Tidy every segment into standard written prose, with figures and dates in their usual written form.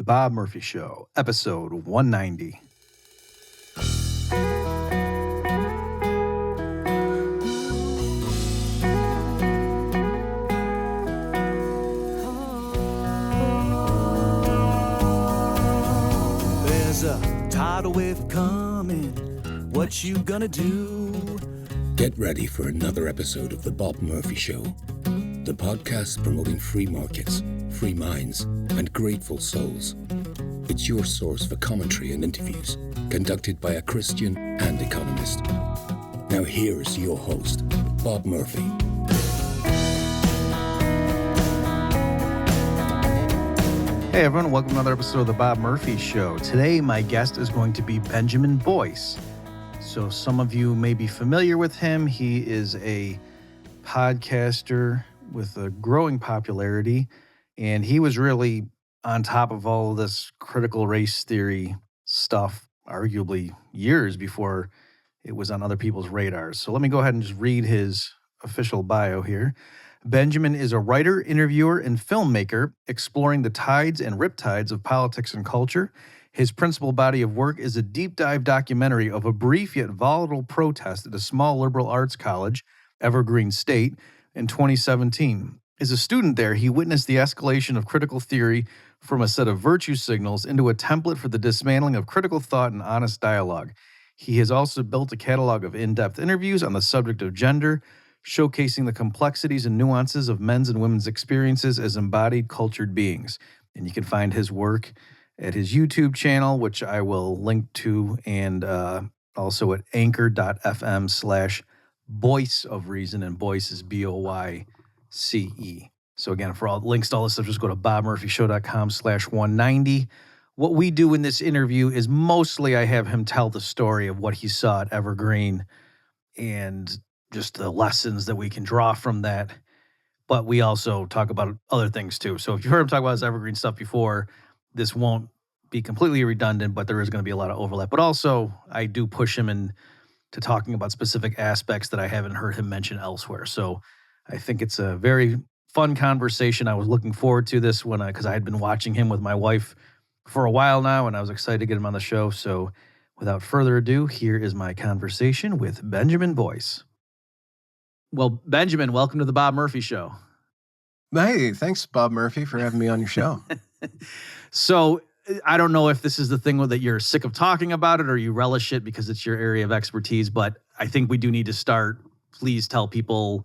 The Bob Murphy Show, episode 190. There's a tidal wave coming. What you gonna do? Get ready for another episode of The Bob Murphy Show, the podcast promoting free markets, free minds, and grateful souls. It's your source for commentary and interviews, conducted by a Christian and economist. Now here's your host, Bob Murphy. Hey everyone, welcome to another episode of The Bob Murphy Show. Today my guest is going to be Benjamin Boyce. So some of you may be familiar with him. He is a podcaster with a growing popularity, and he was really on top of all of this critical race theory stuff, arguably years before it was on other people's radars. So let me go ahead and just read his official bio here. Benjamin is a writer, interviewer, and filmmaker exploring the tides and riptides of politics and culture. His principal body of work is a deep dive documentary of a brief yet volatile protest at a small liberal arts college, Evergreen State, in 2017. As a student there, he witnessed the escalation of critical theory from a set of virtue signals into a template for the dismantling of critical thought and honest dialogue. He has also built a catalog of in-depth interviews on the subject of gender, showcasing the complexities and nuances of men's and women's experiences as embodied, cultured beings. And you can find his work at his YouTube channel, which I will link to, and also at anchor.fm/Boyce of Reason, and Boyce is Boyce. So again, for all links to all this stuff, just go to bobmurphyshow.com/190. What we do in this interview is mostly I have him tell the story of what he saw at Evergreen and just the lessons that we can draw from that. But we also talk about other things too. So if you've heard him talk about his Evergreen stuff before, this won't be completely redundant, but there is going to be a lot of overlap. But also, I do push him into talking about specific aspects that I haven't heard him mention elsewhere. So I think it's a very fun conversation. I was looking forward to this one because I had been watching him with my wife for a while now, and I was excited to get him on the show. So without further ado, here is my conversation with Benjamin Boyce. Well, Benjamin, welcome to the Bob Murphy Show. Hey, thanks, Bob Murphy, for having me on your show. So I don't know if this is the thing that you're sick of talking about it or you relish it because it's your area of expertise, but I think we do need to start. Please tell people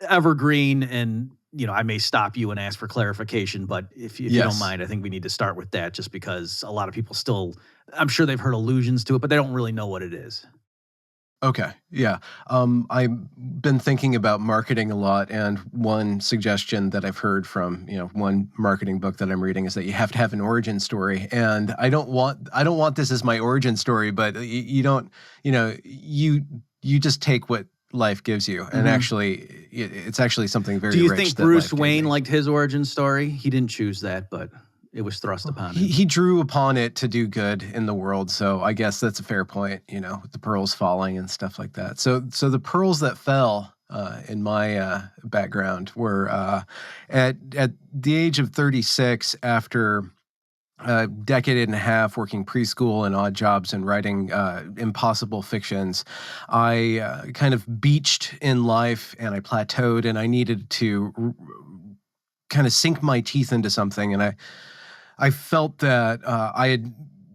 Evergreen, and I may stop you and ask for clarification, but if you don't mind, I think we need to start with that just because a lot of people still, I'm sure they've heard allusions to it, but they don't really know what it is. Okay, yeah. I've been thinking about marketing a lot, and one suggestion that I've heard from, one marketing book that I'm reading is that you have to have an origin story. And I don't want this as my origin story, but you just take what life gives you. And actually, it's actually something very rich. Do you think Bruce Wayne liked his origin story? He didn't choose that, but it was thrust upon him. He drew upon it to do good in the world. So I guess that's a fair point, with the pearls falling and stuff like that. So the pearls that fell in my background were at the age of 36, after a decade and a half working preschool and odd jobs and writing impossible fictions, I kind of beached in life and I plateaued, and I needed to kind of sink my teeth into something. And I felt that I had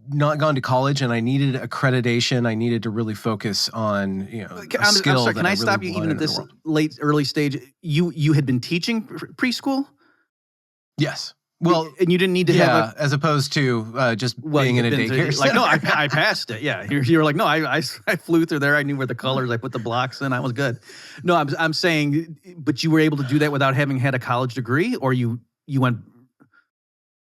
not gone to college and I needed accreditation. I needed to really focus on, a skill. Can I stop you even at this early stage? You had been teaching preschool? Yes. Well, and you didn't need to have as opposed to just being in a daycare. No, I passed it. Yeah, you were like, no, I flew through there. I knew where the colors. I put the blocks in. I was good. No, I'm saying, but you were able to do that without having had a college degree, or you went.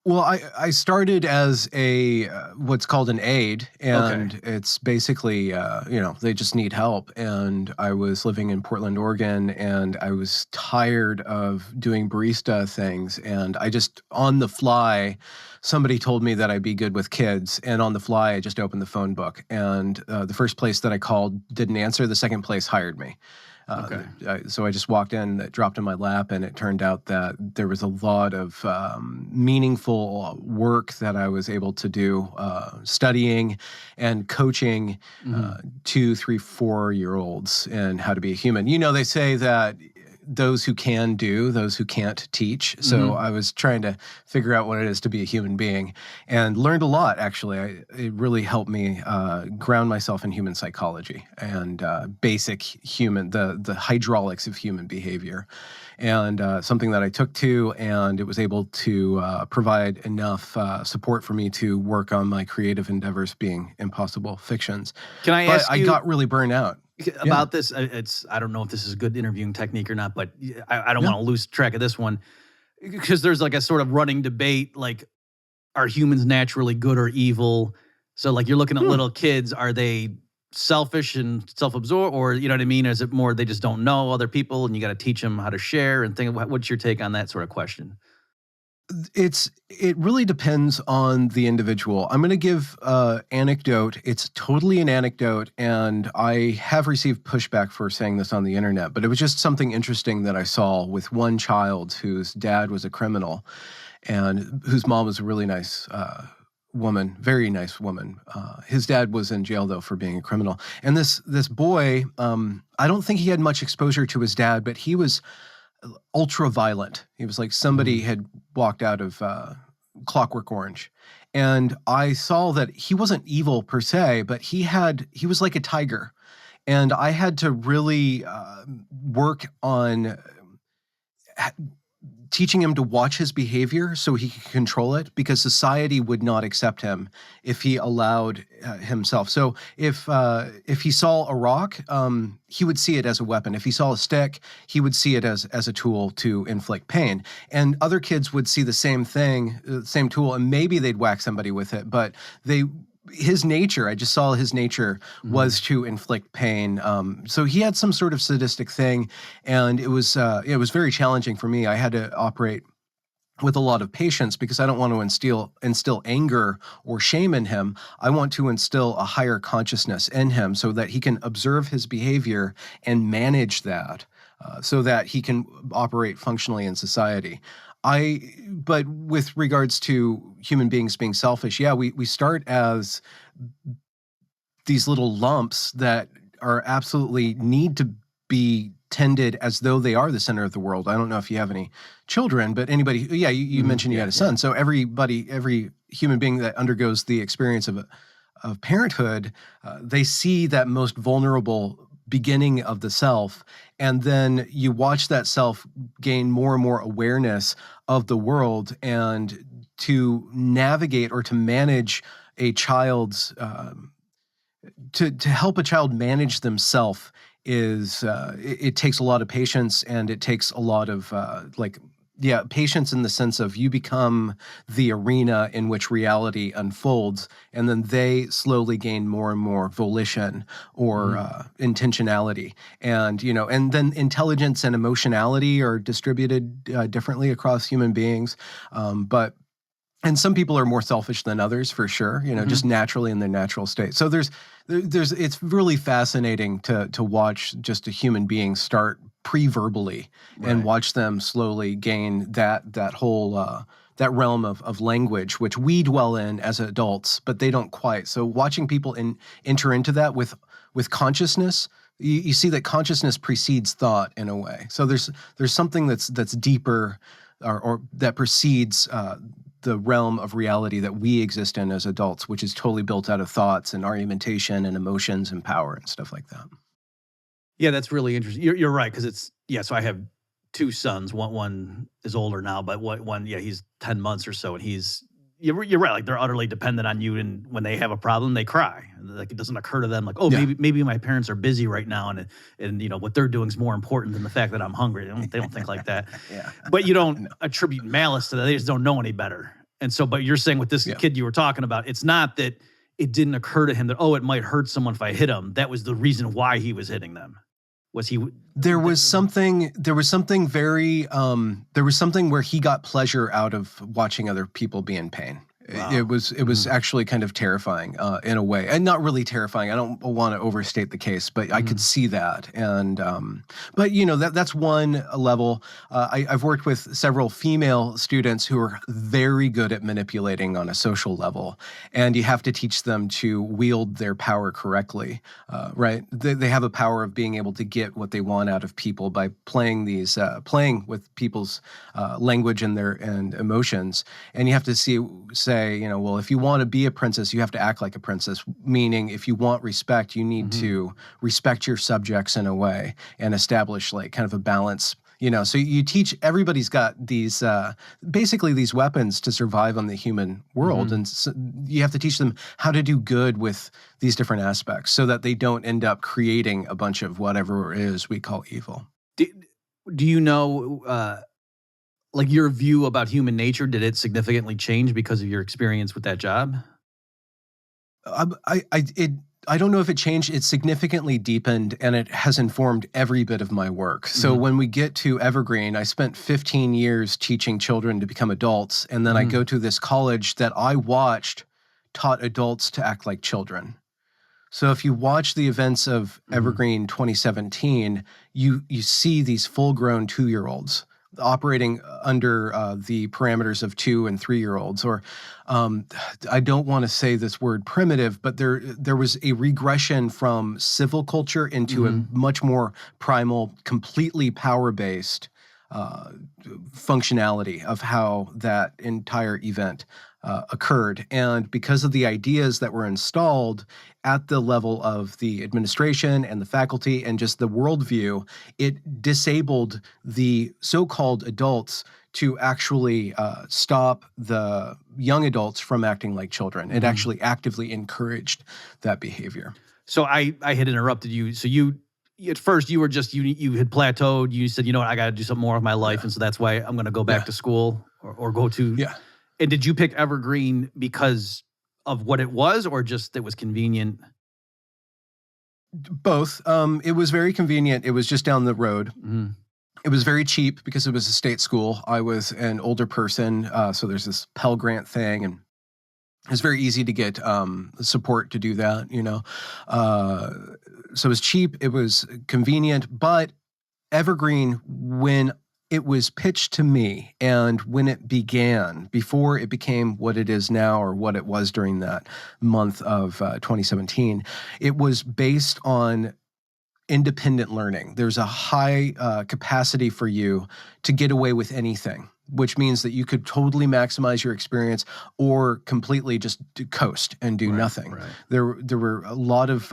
Well, I started as a what's called an aide, and it's basically, they just need help. And I was living in Portland, Oregon, and I was tired of doing barista things. And I just, on the fly, somebody told me that I'd be good with kids. And on the fly, I just opened the phone book. And the first place that I called didn't answer. The second place hired me. Okay. So I just walked in, it dropped in my lap, and it turned out that there was a lot of meaningful work that I was able to do, studying and coaching 2, 3, 4-year-olds in how to be a human. You know, they say that those who can do, those who can't teach. So I was trying to figure out what it is to be a human being, and learned a lot, actually. It really helped me ground myself in human psychology and basic human, the hydraulics of human behavior. And something that I took to, and it was able to provide enough support for me to work on my creative endeavors, being impossible fictions. Can I But ask I you got really burned out. about this? I don't know if this is a good interviewing technique or not, but I don't want to lose track of this one, because there's like a sort of running debate, like, are humans naturally good or evil? So like, you're looking at little kids, are they selfish and self-absorbed, or you know what I mean? Or is it more they just don't know other people and you got to teach them how to share and think? What's your take on that sort of question? It really depends on the individual. I'm going to give anecdote. It's totally an anecdote, and I have received pushback for saying this on the internet, but it was just something interesting that I saw with one child whose dad was a criminal and whose mom was a really nice woman, very nice woman. His dad was in jail, though, for being a criminal. And this boy, I don't think he had much exposure to his dad, but he was ultra violent. He was like somebody had walked out of Clockwork Orange. And I saw that he wasn't evil per se, but he was like a tiger. And I had to really work on teaching him to watch his behavior so he could control it, because society would not accept him if he allowed himself. So if he saw a rock, he would see it as a weapon. If he saw a stick, he would see it as a tool to inflict pain. And other kids would see the same thing, same tool, and maybe they'd whack somebody with it, but his nature, I just saw his nature was to inflict pain. So he had some sort of sadistic thing, and it was very challenging for me. I had to operate with a lot of patience, because I don't want to instill anger or shame in him. I want to instill a higher consciousness in him so that he can observe his behavior and manage that, so that he can operate functionally in society. But with regards to human beings being selfish, we start as these little lumps that are absolutely need to be tended as though they are the center of the world. I don't know if you have any children, but anybody, you mentioned you had a son. So every human being that undergoes the experience of parenthood, they see that most vulnerable beginning of the self, and then you watch that self gain more and more awareness of the world, and to navigate or to manage a child's to help a child manage themselves is it takes a lot of patience, and it takes a lot of patience in the sense of you become the arena in which reality unfolds, and then they slowly gain more and more volition or intentionality. And, and then intelligence and emotionality are distributed differently across human beings. And some people are more selfish than others, for sure, just naturally in their natural state. So it's really fascinating to watch just a human being start pre-verbally and watch them slowly gain that whole that realm of language, which we dwell in as adults, but they don't quite. So watching people enter into that with consciousness, you see that consciousness precedes thought in a way. So there's something that's deeper or that precedes the realm of reality that we exist in as adults, which is totally built out of thoughts and argumentation and emotions and power and stuff like that. Yeah, that's really interesting. You're right, because so I have two sons. One is older now, but one, he's 10 months or so, and you're right, like they're utterly dependent on you, and when they have a problem, they cry. Like, it doesn't occur to them like, maybe my parents are busy right now, and what they're doing is more important than the fact that I'm hungry. They don't think like that. But you don't attribute malice to that. They just don't know any better. And so, but you're saying with this kid you were talking about, it's not that it didn't occur to him that, it might hurt someone if I hit him. That was the reason why he was hitting them. There was something where he got pleasure out of watching other people be in pain. It was actually kind of terrifying in a way, and not really terrifying. I don't want to overstate the case, but I could see that. And but that's one level. I've worked with several female students who are very good at manipulating on a social level, and you have to teach them to wield their power correctly. Right? They have a power of being able to get what they want out of people by playing with people's language and emotions, and you have to say, well, if you want to be a princess, you have to act like a princess, meaning if you want respect, you need to respect your subjects in a way and establish like kind of a balance. So you teach, everybody's got these, basically these weapons to survive on the human world. And so you have to teach them how to do good with these different aspects so that they don't end up creating a bunch of whatever it is we call evil. Do you know, like your view about human nature, did it significantly change because of your experience with that job? I don't know if it changed. It significantly deepened, and it has informed every bit of my work. So when we get to Evergreen, I spent 15 years teaching children to become adults, and then I go to this college that I watched taught adults to act like children. So if you watch the events of Evergreen 2017, you see these full-grown 2-year-olds operating under the parameters of 2- and 3-year-olds, or I don't want to say this word primitive, but there was a regression from civil culture into a much more primal, completely power-based functionality of how that entire event occurred. And because of the ideas that were installed at the level of the administration and the faculty and just the worldview, it disabled the so-called adults to actually stop the young adults from acting like children. It actually actively encouraged that behavior. So I had interrupted you. So at first you were just, you had plateaued. You said, I got to do something more with my life. And so that's why I'm going to go back to school or go to. Yeah. And did you pick Evergreen because of what it was, or just it was convenient? Both. It was very convenient. It was just down the road. It was very cheap because it was a state school. I was an older person, so there's this Pell Grant thing, and it's very easy to get support to do that, So it was cheap. It was convenient. But Evergreen, when it was pitched to me, and when it began, before it became what it is now or what it was during that month of 2017, it was based on independent learning. There's a high capacity for you to get away with anything, which means that you could totally maximize your experience or completely just coast and do nothing. Right. There were a lot of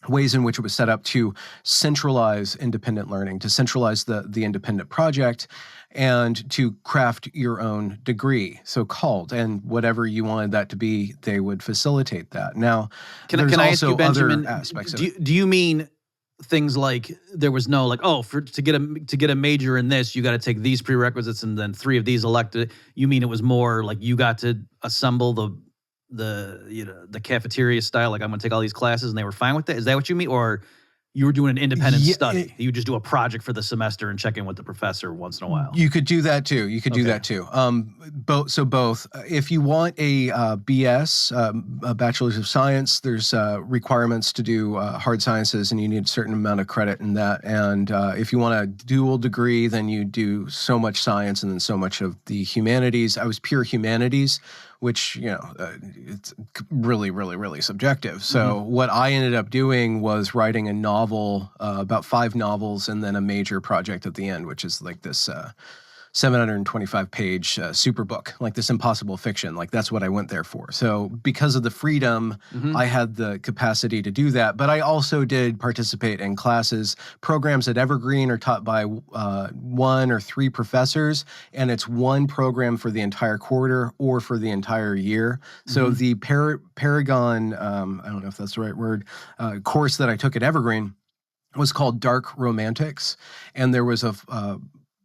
ways in which it was set up to centralize independent learning, to centralize the independent project, and to craft your own degree, so-called, and whatever you wanted that to be, they would facilitate that. Now, can there's I also ask you, Benjamin, other aspects of it. Do you mean things like there was no to get a major in this, you got to take these prerequisites and then 3 of these elected? You mean it was more like you got to assemble the cafeteria style, like I'm going to take all these classes, and they were fine with that? Is that what you mean? Or you were doing an independent study? You just do a project for the semester and check in with the professor once in a while? You could do that too. Do that too. Both. If you want a BS, a Bachelor's of Science, there's requirements to do hard sciences, and you need a certain amount of credit in that. And if you want a dual degree, then you do so much science and then so much of the humanities. I was pure humanities, which, it's really, really, really subjective. So what I ended up doing was writing a novel, about 5 novels, and then a major project at the end, which is like this 725-page super book, like this impossible fiction. Like that's what I went there for. So because of the freedom, I had the capacity to do that. But I also did participate in classes. Programs at Evergreen are taught by 1 or 3 professors, and it's 1 program for the entire quarter or for the entire year. So the Paragon, I don't know if that's the right word, course that I took at Evergreen was called Dark Romantics. And there was a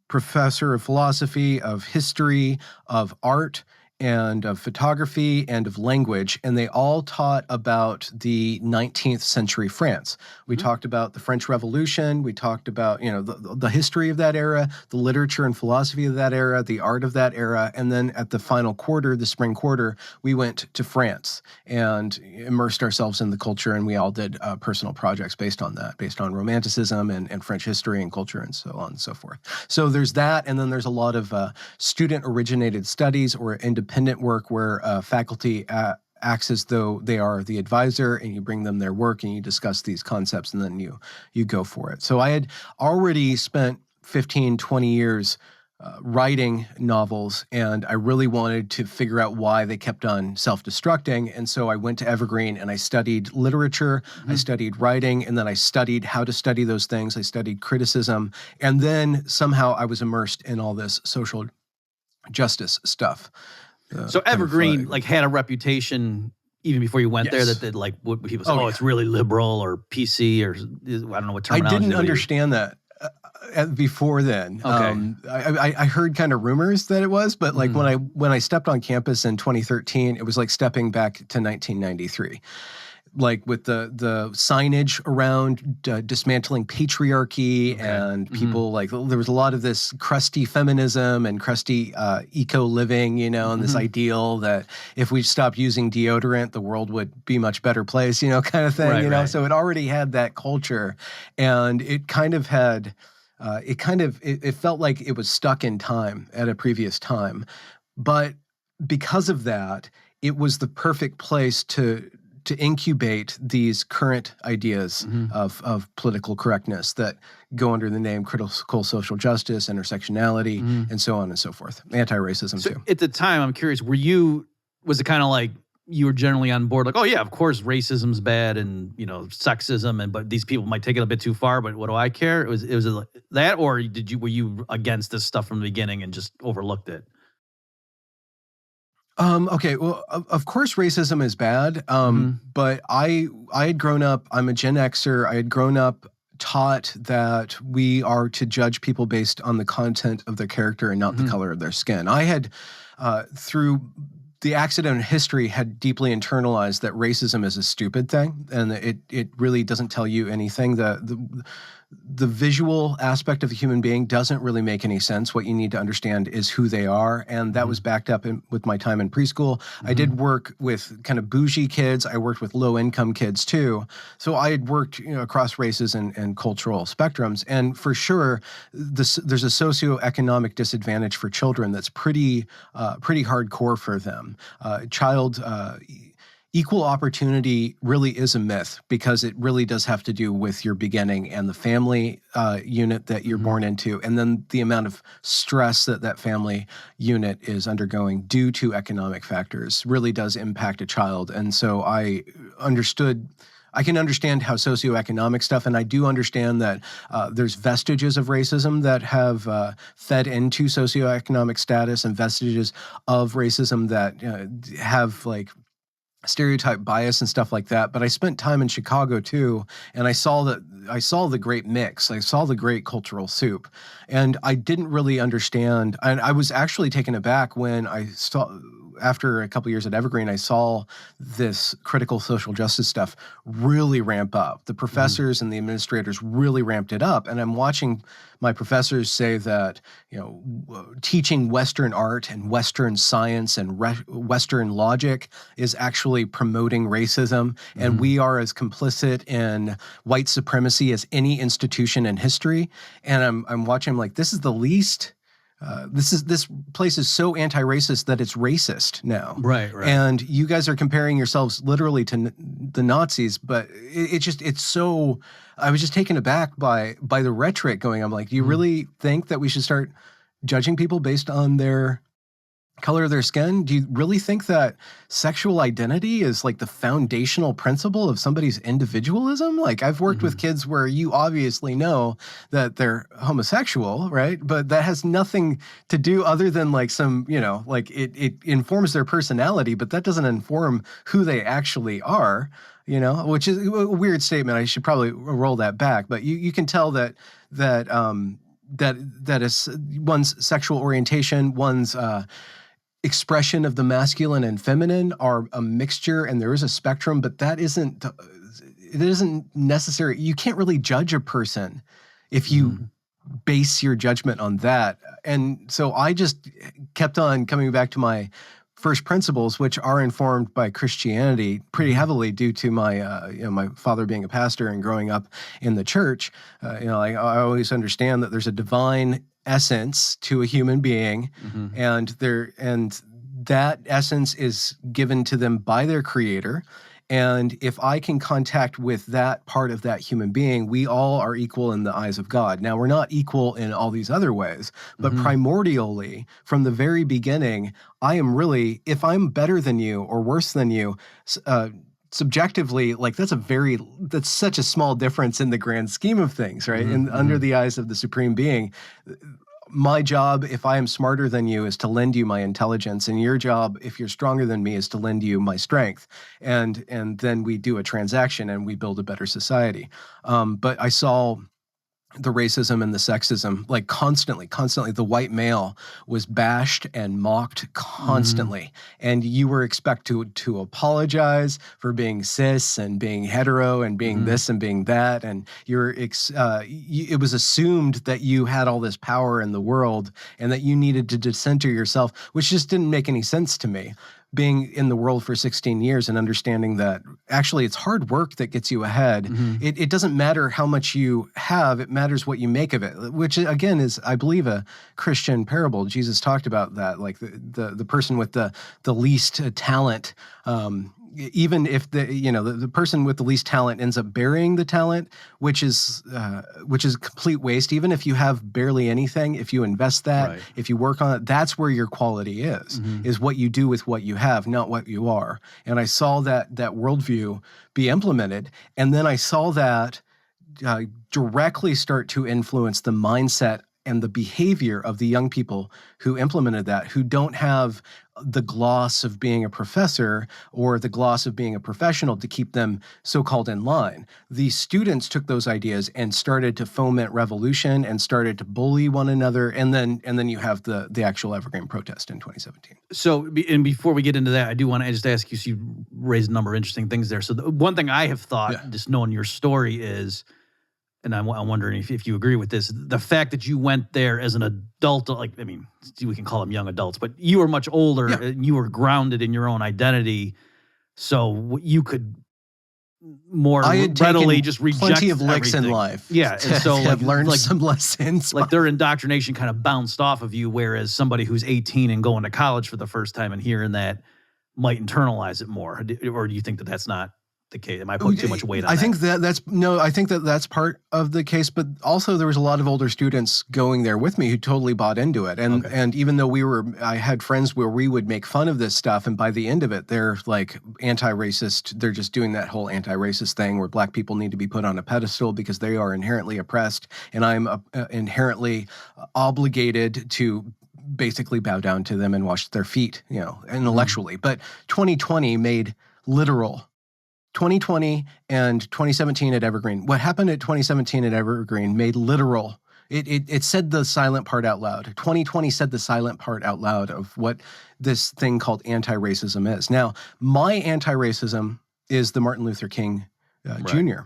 professor of philosophy, of history, of art, and of photography and of language, and they all taught about the 19th century France. We talked about the French Revolution. We talked about, the history of that era, the literature and philosophy of that era, the art of that era, and then at the final quarter, the spring quarter, we went to France and immersed ourselves in the culture, and we all did personal projects based on that, based on Romanticism and French history and culture and so on and so forth. So there's that, and then there's a lot of student-originated studies or independent work where faculty acts as though they are the advisor, and you bring them their work and you discuss these concepts, and then you go for it. So I had already spent 15, 20 years writing novels, and I really wanted to figure out why they kept on self-destructing. And so I went to Evergreen and I studied literature, I studied writing, and then I studied how to study those things. I studied criticism, and then somehow I was immersed in all this social justice stuff. So Evergreen had a reputation even before you went there that what people say, it's really liberal or PC or I don't know what terminology. I didn't understand that before then. Okay. I heard kind of rumors that it was, but when I stepped on campus in 2013, it was like stepping back to 1993. Like with the signage around dismantling patriarchy and people there was a lot of this crusty feminism and crusty eco-living, and this ideal that if we stopped using deodorant, the world would be a much better place, kind of thing, Right. So it already had that culture, and it kind of had, it felt like it was stuck in time at a previous time. But because of that, it was the perfect place to incubate these current ideas of political correctness that go under the name critical social justice, intersectionality, and so on and so forth. Anti-racism, too. At the time, I'm curious, was it kind of like you were generally on board, like, oh yeah, of course racism's bad and, sexism, but these people might take it a bit too far, but what do I care? It was like that, or were you against this stuff from the beginning and just overlooked it? Okay, well, of course racism is bad, but I had grown up, I'm a Gen Xer, I had grown up taught that we are to judge people based on the content of their character and not the color of their skin. I had, through the accident of history, had deeply internalized that racism is a stupid thing, and it really doesn't tell you anything. The visual aspect of the human being doesn't really make any sense. What you need to understand is who they are, and that was backed up with my time in preschool. I did work with kind of bougie kids. I worked with low-income kids too. So I had worked across races and cultural spectrums, and for sure, there's a socioeconomic disadvantage for children that's pretty hardcore for them. Equal opportunity really is a myth because it really does have to do with your beginning and the family unit that you're born into, and then the amount of stress that family unit is undergoing due to economic factors really does impact a child. And so I can understand how socioeconomic stuff, and I do understand that there's vestiges of racism that have fed into socioeconomic status and vestiges of racism that have stereotype bias and stuff like that. But I spent time in Chicago too, and I saw the great mix. I saw the great cultural soup, and I didn't really understand. And I was actually taken aback when I saw, after a couple years at Evergreen, I saw this critical social justice stuff really ramp up. The professors and the administrators really ramped it up, and I'm watching my professors say that teaching Western art and Western science and Western logic is actually promoting racism, and we are as complicit in white supremacy as any institution in history. And I'm watching, like, this is the least. This place is so anti-racist that it's racist now. Right. And you guys are comparing yourselves literally to the Nazis, but it's so. I was just taken aback by the rhetoric going. I'm like, do you really think that we should start judging people based on their color of their skin? Do you really think that sexual identity is like the foundational principle of somebody's individualism? Like, I've worked with kids where you obviously know that they're homosexual, right? But that has nothing to do other than like some, it informs their personality, but that doesn't inform who they actually are, which is a weird statement. I should probably roll that back, but you can tell that is one's sexual orientation, one's expression of the masculine and feminine are a mixture, and there is a spectrum, but it isn't necessary. You can't really judge a person if you base your judgment on that. And so I just kept on coming back to my first principles, which are informed by Christianity pretty heavily due to my, my father being a pastor and growing up in the church. I always understand that there's a divine essence to a human being, and that essence is given to them by their creator. And if I can contact with that part of that human being, we all are equal in the eyes of God. Now, we're not equal in all these other ways, but primordially, from the very beginning, I am really, if I'm better than you or worse than you, subjectively, like that's such a small difference in the grand scheme of things, right? And under the eyes of the Supreme Being, my job, if I am smarter than you, is to lend you my intelligence, and your job, if you're stronger than me, is to lend you my strength. And then we do a transaction and we build a better society. But I saw the racism and the sexism, like constantly, the white male was bashed and mocked constantly. And you were expected to apologize for being cis and being hetero and being this and being that. And it was assumed that you had all this power in the world and that you needed to decenter yourself, which just didn't make any sense to me. Being in the world for 16 years and understanding that actually it's hard work that gets you ahead. It doesn't matter how much you have, it matters what you make of it, which again is, I believe, a Christian parable. Jesus talked about that, like the person with the least talent, even if the person with the least talent ends up burying the talent, which is complete waste. Even if you have barely anything, if you invest that, if you work on it, that's where your quality is what you do with what you have, not what you are. And I saw that worldview be implemented, and then I saw that directly start to influence the mindset and the behavior of the young people who implemented that, who don't have the gloss of being a professor or the gloss of being a professional to keep them so-called in line. The students took those ideas and started to foment revolution and started to bully one another, and then you have the actual Evergreen protest in 2017. So, and before we get into that, I do want to just ask you, so you raised a number of interesting things there. So the one thing I have thought, just knowing your story, is, and I'm wondering if you agree with this, the fact that you went there as an adult, like, I mean, we can call them young adults, but you were much older, and you were grounded in your own identity, so you could more readily just reject plenty of licks everything in life. Yeah, and so I've learned some lessons. Like their indoctrination kind of bounced off of you, whereas somebody who's 18 and going to college for the first time and hearing that might internalize it more. Or do you think that that's not the case? Am I putting too much weight on that? I think that's part of the case, but also there was a lot of older students going there with me who totally bought into it. And even though I had friends where we would make fun of this stuff, and by the end of it, they're like anti-racist. They're just doing that whole anti-racist thing where black people need to be put on a pedestal because they are inherently oppressed, and I'm inherently obligated to basically bow down to them and wash their feet, intellectually. But 2020 made literal 2020 and 2017 at Evergreen. What happened at 2017 at Evergreen made literal. It said the silent part out loud. 2020 said the silent part out loud of what this thing called anti-racism is. Now, my anti-racism is the Martin Luther King Jr.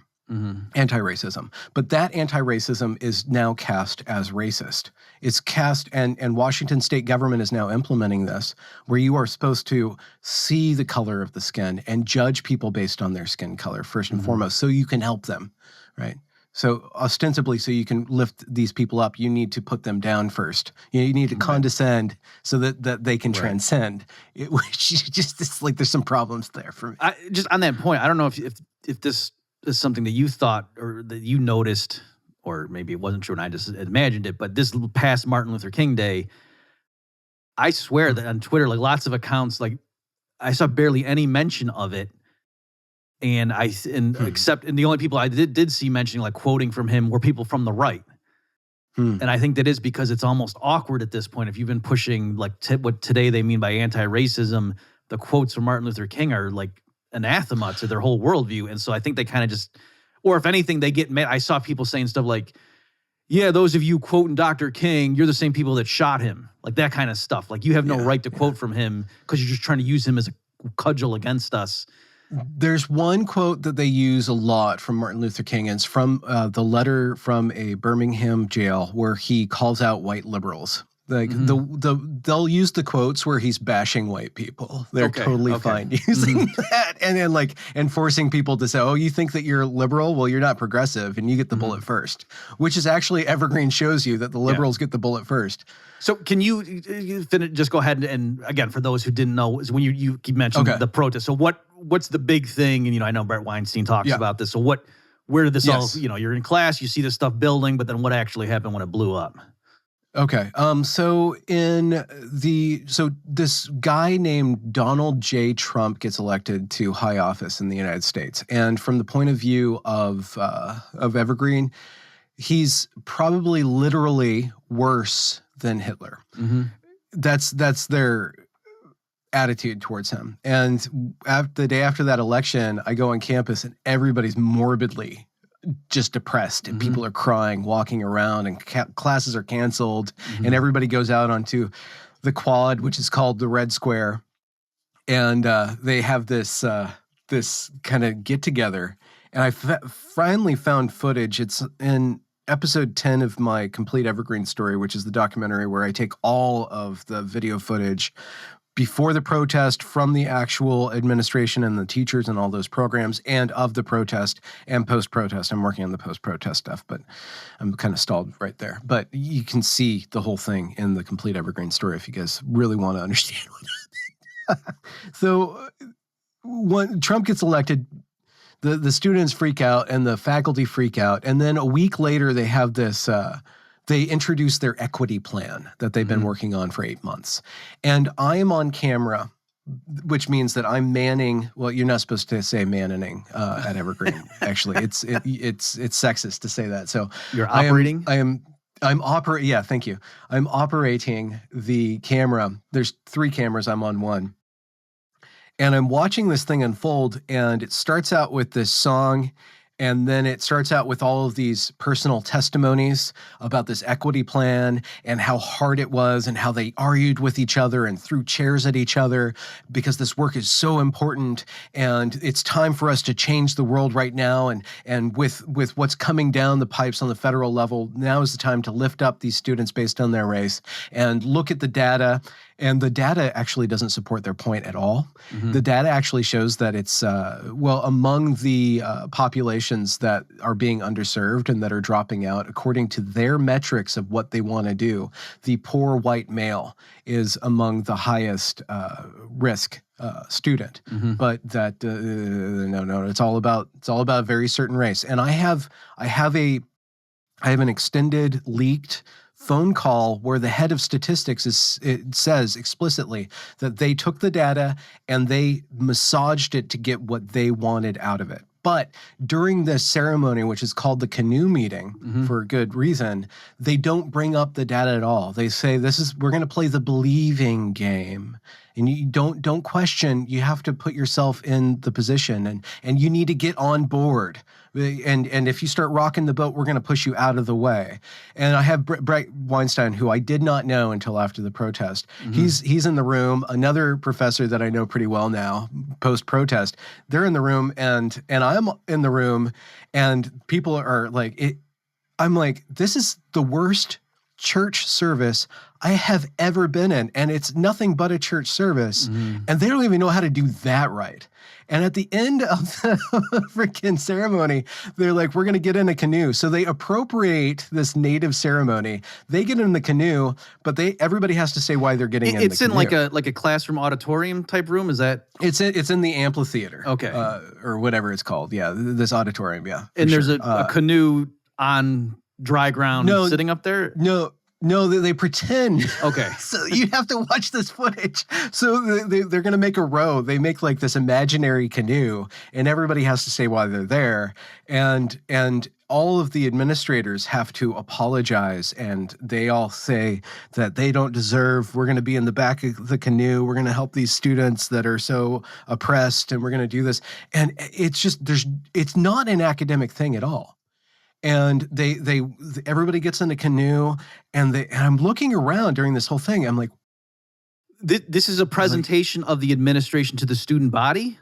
Anti-racism. But that anti-racism is now cast as racist. It's cast, and Washington state government is now implementing this, where you are supposed to see the color of the skin and judge people based on their skin color, first and foremost, so you can help them, right? So ostensibly, so you can lift these people up, you need to put them down first. You need to condescend so that they can transcend. Which just, it's like there's some problems there for me. Just on that point, I don't know if this is something that you thought or that you noticed, or maybe it wasn't true and I just imagined it, but this past Martin Luther King Day, I swear that on Twitter, like lots of accounts, like I saw barely any mention of it. And the only people I did see mentioning, like quoting from him, were people from the right. And I think that is because it's almost awkward at this point. If you've been pushing like what today they mean by anti-racism, the quotes from Martin Luther King are like anathema to their whole worldview. And so I think they kind of just, or if anything, they get mad. I saw people saying stuff like, yeah, those of you quoting Dr. King, you're the same people that shot him. Like that kind of stuff. Like you have no right to quote from him because you're just trying to use him as a cudgel against us. There's one quote that they use a lot from Martin Luther King, and it's from the letter from a Birmingham jail where he calls out white liberals. Like they'll use the quotes where he's bashing white people. They're totally fine using that, and then like forcing people to say, "Oh, you think that you're liberal? Well, you're not progressive, and you get the bullet first." Which is actually Evergreen shows you that the liberals get the bullet first. So can you just go ahead and again, for those who didn't know, is when you keep mentioning the protest. So what's the big thing? And I know Brett Weinstein talks about this. So where did this all? You're in class, you see this stuff building, but then what actually happened when it blew up? Okay. So this guy named Donald J. Trump gets elected to high office in the United States, and from the point of view of Evergreen, he's probably literally worse than Hitler. That's their attitude towards him. And the day after that election, I go on campus and everybody's morbidly just depressed, and people are crying, walking around, and classes are canceled, and everybody goes out onto the quad, which is called the Red Square, and they have this kind of get together. And I finally found footage. It's in episode 10 of my Complete Evergreen Story, which is the documentary where I take all of the video footage before the protest, from the actual administration and the teachers and all those programs, and of the protest and post-protest. I'm working on the post-protest stuff, but I'm kind of stalled right there. But you can see the whole thing in the Complete Evergreen Story if you guys really want to understand what happened. So when Trump gets elected, the students freak out and the faculty freak out. And then a week later, they have this... they introduced their equity plan that they've been working on for 8 months. And I am on camera, which means that I'm manning. Well, you're not supposed to say manning at Evergreen. Actually, it's sexist to say that. So you're operating? I'm operating. Yeah, thank you. I'm operating the camera. There's 3 cameras. I'm on one. And I'm watching this thing unfold, and it starts out with this song. And then it starts out with all of these personal testimonies about this equity plan and how hard it was and how they argued with each other and threw chairs at each other because this work is so important and it's time for us to change the world right now. And with what's coming down the pipes on the federal level, now is the time to lift up these students based on their race and look at the data. And the data actually doesn't support their point at all. The data actually shows that it's, among the populations that are being underserved and that are dropping out, according to their metrics of what they want to do, the poor white male is among the highest risk student. But that, no, it's all about a very certain race. And I have an extended leaked phone call where the head of statistics it says explicitly that they took the data and they massaged it to get what they wanted out of it. But during the ceremony, which is called the canoe meeting for a good reason, they don't bring up the data at all. They say, we're going to play the believing game. And you don't question. You have to put yourself in the position, and you need to get on board. And if you start rocking the boat, we're going to push you out of the way. And I have Brett Weinstein, who I did not know until after the protest. He's in the room. Another professor that I know pretty well now, post-protest, they're in the room, and I'm in the room, and people are like, I'm like, this is the worst church service I have ever been in, and it's nothing but a church service, and they don't even know how to do that right. And at the end of the freaking ceremony, they're like, we're going to get in a canoe. So they appropriate this native ceremony. They get in the canoe, but everybody has to say why they're getting in the canoe. It's in like a classroom auditorium type room? Is that? It's in the amphitheater. Okay. Or whatever it's called. Yeah, this auditorium, yeah. And there's a canoe on dry ground sitting up there? No, they pretend. Okay. So you have to watch this footage. So they're going to make a row. They make like this imaginary canoe, and everybody has to say why they're there. And all of the administrators have to apologize, and they all say that they don't deserve. We're going to be in the back of the canoe. We're going to help these students that are so oppressed, and we're going to do this. And it's just it's not an academic thing at all. And everybody gets in a canoe, and I'm looking around during this whole thing. I'm like, This is a presentation of the administration to the student body?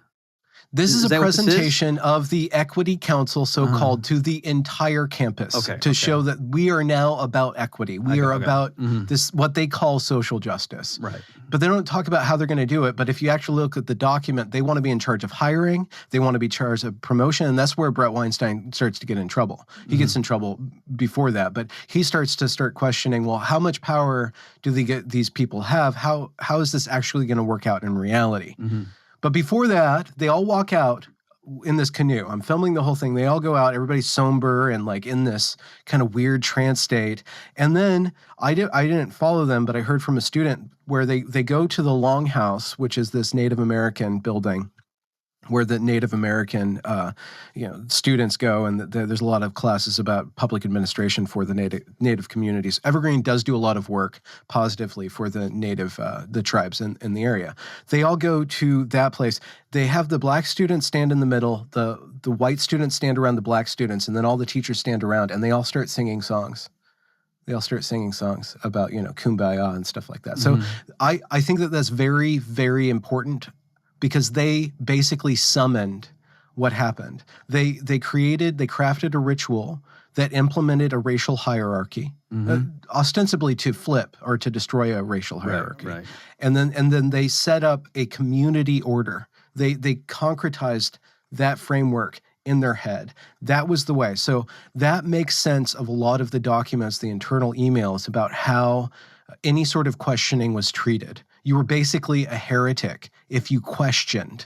this is a that what this is? presentation of the Equity Council, so-called, to the entire campus to show that we are now about equity. We are about this, what they call social justice. Right. But they don't talk about how they're going to do it. But if you actually look at the document, they want to be in charge of hiring. They want to be in charge of promotion. And that's where Brett Weinstein starts to get in trouble. He gets in trouble before that. But he starts questioning, well, how much power do these people have? How is this actually going to work out in reality? But before that, they all walk out in this canoe. I'm filming the whole thing. They all go out. Everybody's somber and like in this kind of weird trance state. And then I didn't follow them, but I heard from a student where they go to the Longhouse, which is this Native American building where the Native American students go, and there's a lot of classes about public administration for the Native communities. Evergreen does do a lot of work positively for the Native the tribes in the area. They all go to that place. They have the black students stand in the middle, the white students stand around the black students, and then all the teachers stand around, and they all start singing songs. They all start singing songs about kumbaya and stuff like that. So I think that's very, very important, because they basically summoned what happened. They crafted a ritual that implemented a racial hierarchy, ostensibly to flip or to destroy a racial hierarchy. Right. And then they set up a community order. They concretized that framework in their head. That was the way. So that makes sense of a lot of the documents, the internal emails about how any sort of questioning was treated. You were basically a heretic if you questioned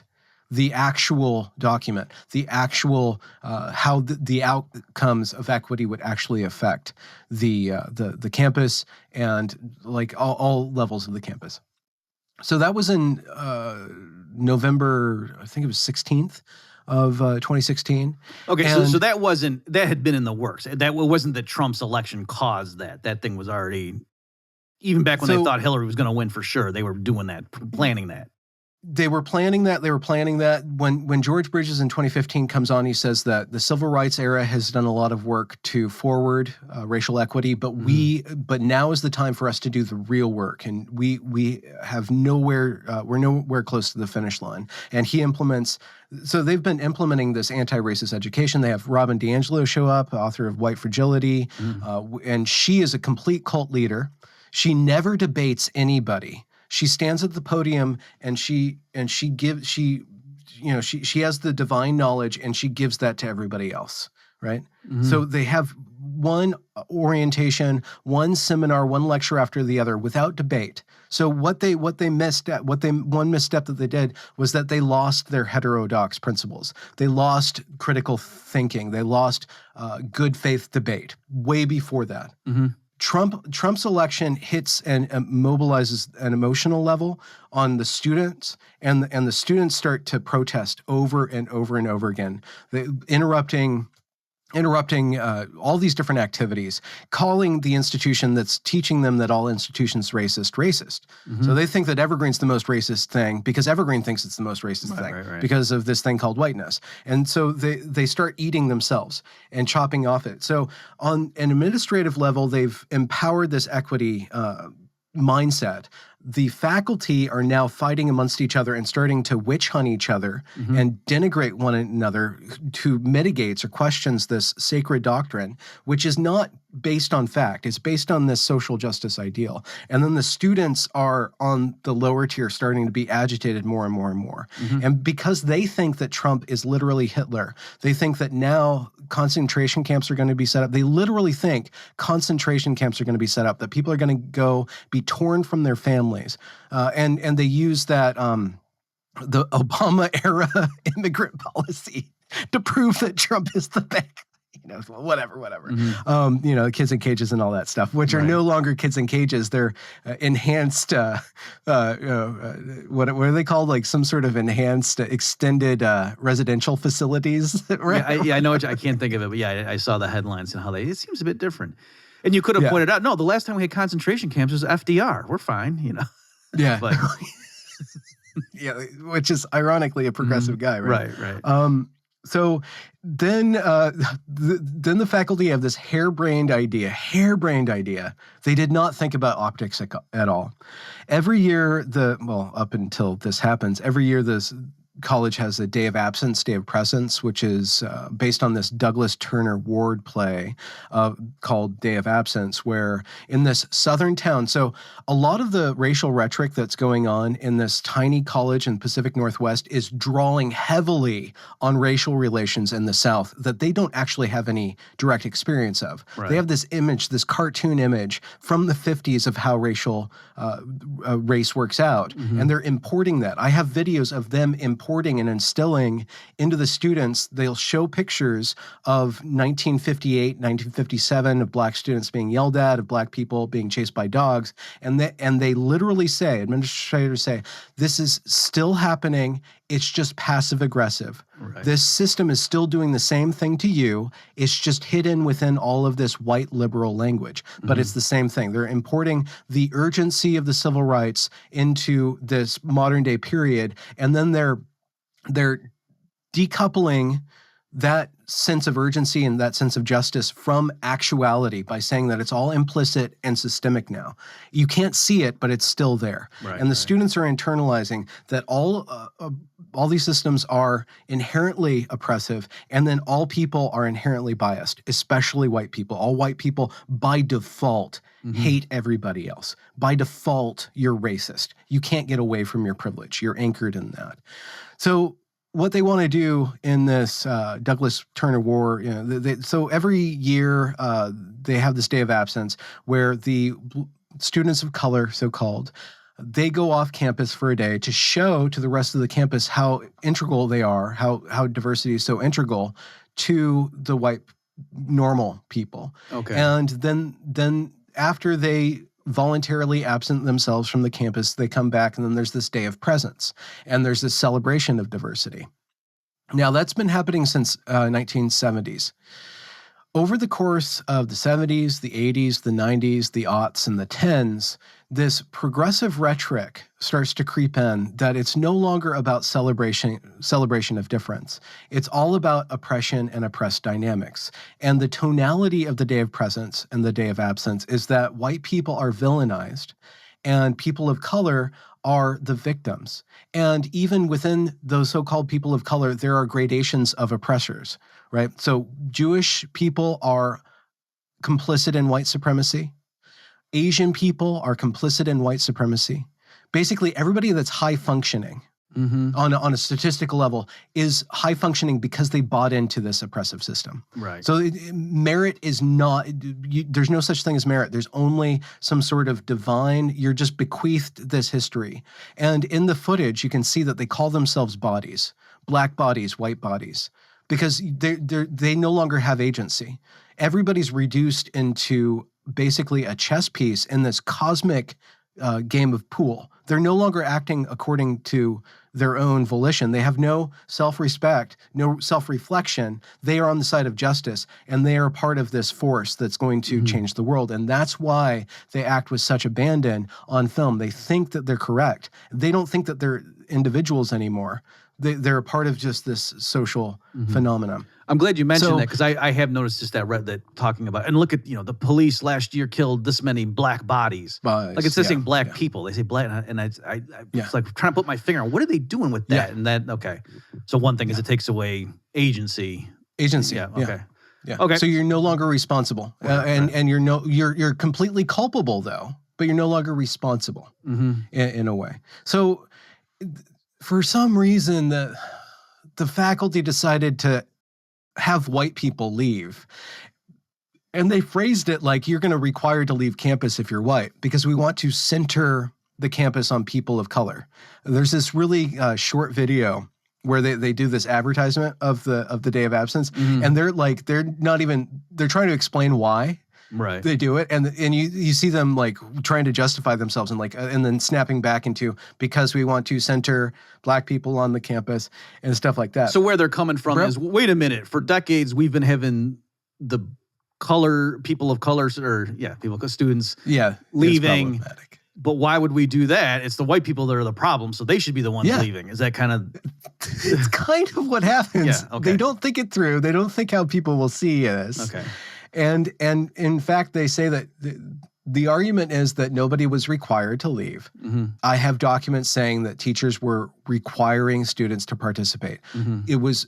the actual document, the actual how the outcomes of equity would actually affect the campus and like all levels of the campus. So that was in November, I think it was 16th of 2016. Okay, so that had been in the works. That wasn't that Trump's election caused that. That thing was already. Even back when they thought Hillary was going to win for sure, they were doing that, planning that. They were planning that. When George Bridges in 2015 comes on, he says that the civil rights era has done a lot of work to forward racial equity, but now is the time for us to do the real work, and we have we're nowhere close to the finish line. And he implements. So they've been implementing this anti-racist education. They have Robin DiAngelo show up, author of White Fragility, and she is a complete cult leader. She never debates anybody. She stands at the podium and she has the divine knowledge, and she gives that to everybody else, right? So they have one orientation, one seminar, one lecture after the other without debate. So one misstep that they did was that they lost their heterodox principles. They lost critical thinking. They lost good faith debate way before that. Trump's election hits and mobilizes an emotional level on the students, and the students start to protest over and over and over again, interrupting all these different activities, calling the institution that's teaching them that all institutions racist. So they think that Evergreen's the most racist thing because Evergreen thinks it's the most racist thing because of this thing called whiteness. And so they start eating themselves and chopping off it. So on an administrative level, they've empowered this equity mindset. The faculty are now fighting amongst each other and starting to witch hunt each other and denigrate one another to mitigates or questions this sacred doctrine, which is not based on fact. It's based on this social justice ideal. And then the students are on the lower tier starting to be agitated more and more and more. And because they think that Trump is literally Hitler, they think that now concentration camps are going to be set up. They literally think concentration camps are going to be set up, that people are going to go be torn from their families. And they use that the Obama era immigrant policy to prove that Trump is the bad. Whatever. Kids in cages and all that stuff, which are no longer kids in cages. They're enhanced, what are they called? Like some sort of enhanced, extended residential facilities. Right? Yeah, I know. I can't think of it, but yeah, I saw the headlines and how it seems a bit different. And you could have pointed out, no, the last time we had concentration camps was FDR. We're fine, Yeah. But, yeah, which is ironically a progressive guy, right? Right. So then, then the faculty have this harebrained idea. They did not think about optics at all. Every year, up until this happens, every year this college has a day of absence, day of presence, which is based on this Douglas Turner Ward play called Day of Absence, where in this southern town, so a lot of the racial rhetoric that's going on in this tiny college in Pacific Northwest is drawing heavily on racial relations in the South that they don't actually have any direct experience of. Right. They have this image, this cartoon image from the 50s of how racial race works out, and they're importing that. I have videos of them importing and instilling into the students. They'll show pictures of 1958, 1957 of black students being yelled at, of black people being chased by dogs, and they literally say, administrators say, this is still happening. It's just passive aggressive. Right. This system is still doing the same thing to you. It's just hidden within all of this white liberal language, but it's the same thing. They're importing the urgency of the civil rights into this modern day period, and then they're decoupling that sense of urgency and that sense of justice from actuality by saying that it's all implicit and systemic now. You can't see it, but it's still there. Right, and the students are internalizing that all these systems are inherently oppressive, and then all people are inherently biased, especially white people. All white people, by default, hate everybody else. By default, you're racist. You can't get away from your privilege. You're anchored in that. So what they want to do in this Douglas Turner War, so every year they have this day of absence where the students of color, so-called, they go off campus for a day to show to the rest of the campus how integral they are, how diversity is so integral to the white normal people. Okay. And then after they voluntarily absent themselves from the campus, they come back, and then there's this day of presence, and there's this celebration of diversity. Now, that's been happening since 1970s. Over the course of the 70s, the 80s, the 90s, the aughts, and the 10s, this progressive rhetoric starts to creep in that it's no longer about celebration of difference. It's all about oppression and oppressed dynamics. And the tonality of the day of presence and the day of absence is that white people are villainized and people of color are the victims. And even within those so-called people of color, there are gradations of oppressors, right? So Jewish people are complicit in white supremacy. Asian people are complicit in white supremacy. Basically, everybody that's high functioning on a statistical level is high functioning because they bought into this oppressive system. Right. So merit is not, there's no such thing as merit. There's only some sort of divine, you're just bequeathed this history. And in the footage, you can see that they call themselves bodies, black bodies, white bodies, because they no longer have agency. Everybody's reduced into basically a chess piece in this cosmic game of pool. They're no longer acting according to their own volition. They have no self-respect, no self-reflection. They are on the side of justice, and they are part of this force that's going to change the world. And that's why they act with such abandon on film. They think that they're correct. They don't think that they're individuals anymore. They're a part of just this social phenomenon. I'm glad you mentioned that, because I have noticed just that talking about, and look at, the police last year killed this many black bodies. Like it's saying black people. They say black, and it's like trying to put my finger on what are they doing with that? And that, okay. So one thing is it takes away agency. Yeah. Okay. Yeah. Okay. So you're no longer responsible, and you're completely culpable though, but you're no longer responsible in a way. So for some reason, the faculty decided to have white people leave. And they phrased it like, you're going to require to leave campus if you're white, because we want to center the campus on people of color. There's this really short video where they do this advertisement of the day of absence, and they're trying to explain why they do it, and you see them like trying to justify themselves and then snapping back into, because we want to center black people on the campus and stuff like that. So where they're coming from is, wait a minute, for decades we've been having the people of color, students leaving But why would we do that? It's the white people that are the problem, so they should be the ones leaving. Is that kind of... It's kind of what happens. Yeah, okay. They don't think it through. They don't think how people will see this. Okay. And in fact, they say that the argument is that nobody was required to leave. Mm-hmm. I have documents saying that teachers were requiring students to participate. Mm-hmm. It was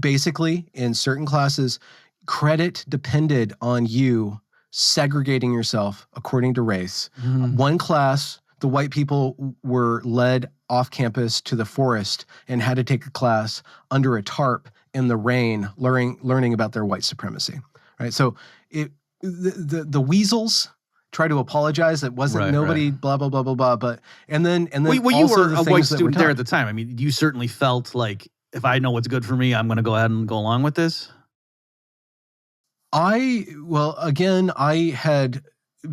basically in certain classes, credit depended on you segregating yourself according to race. Mm-hmm. One class, the white people were led off campus to the forest and had to take a class under a tarp in the rain, learning about their white supremacy. Right. So the weasels try to apologize. It wasn't nobody, blah, blah, blah, blah, blah. But and then well, you also were a white student there at the time. I mean, you certainly felt like, if I know what's good for me, I'm going to go ahead and go along with this. I had,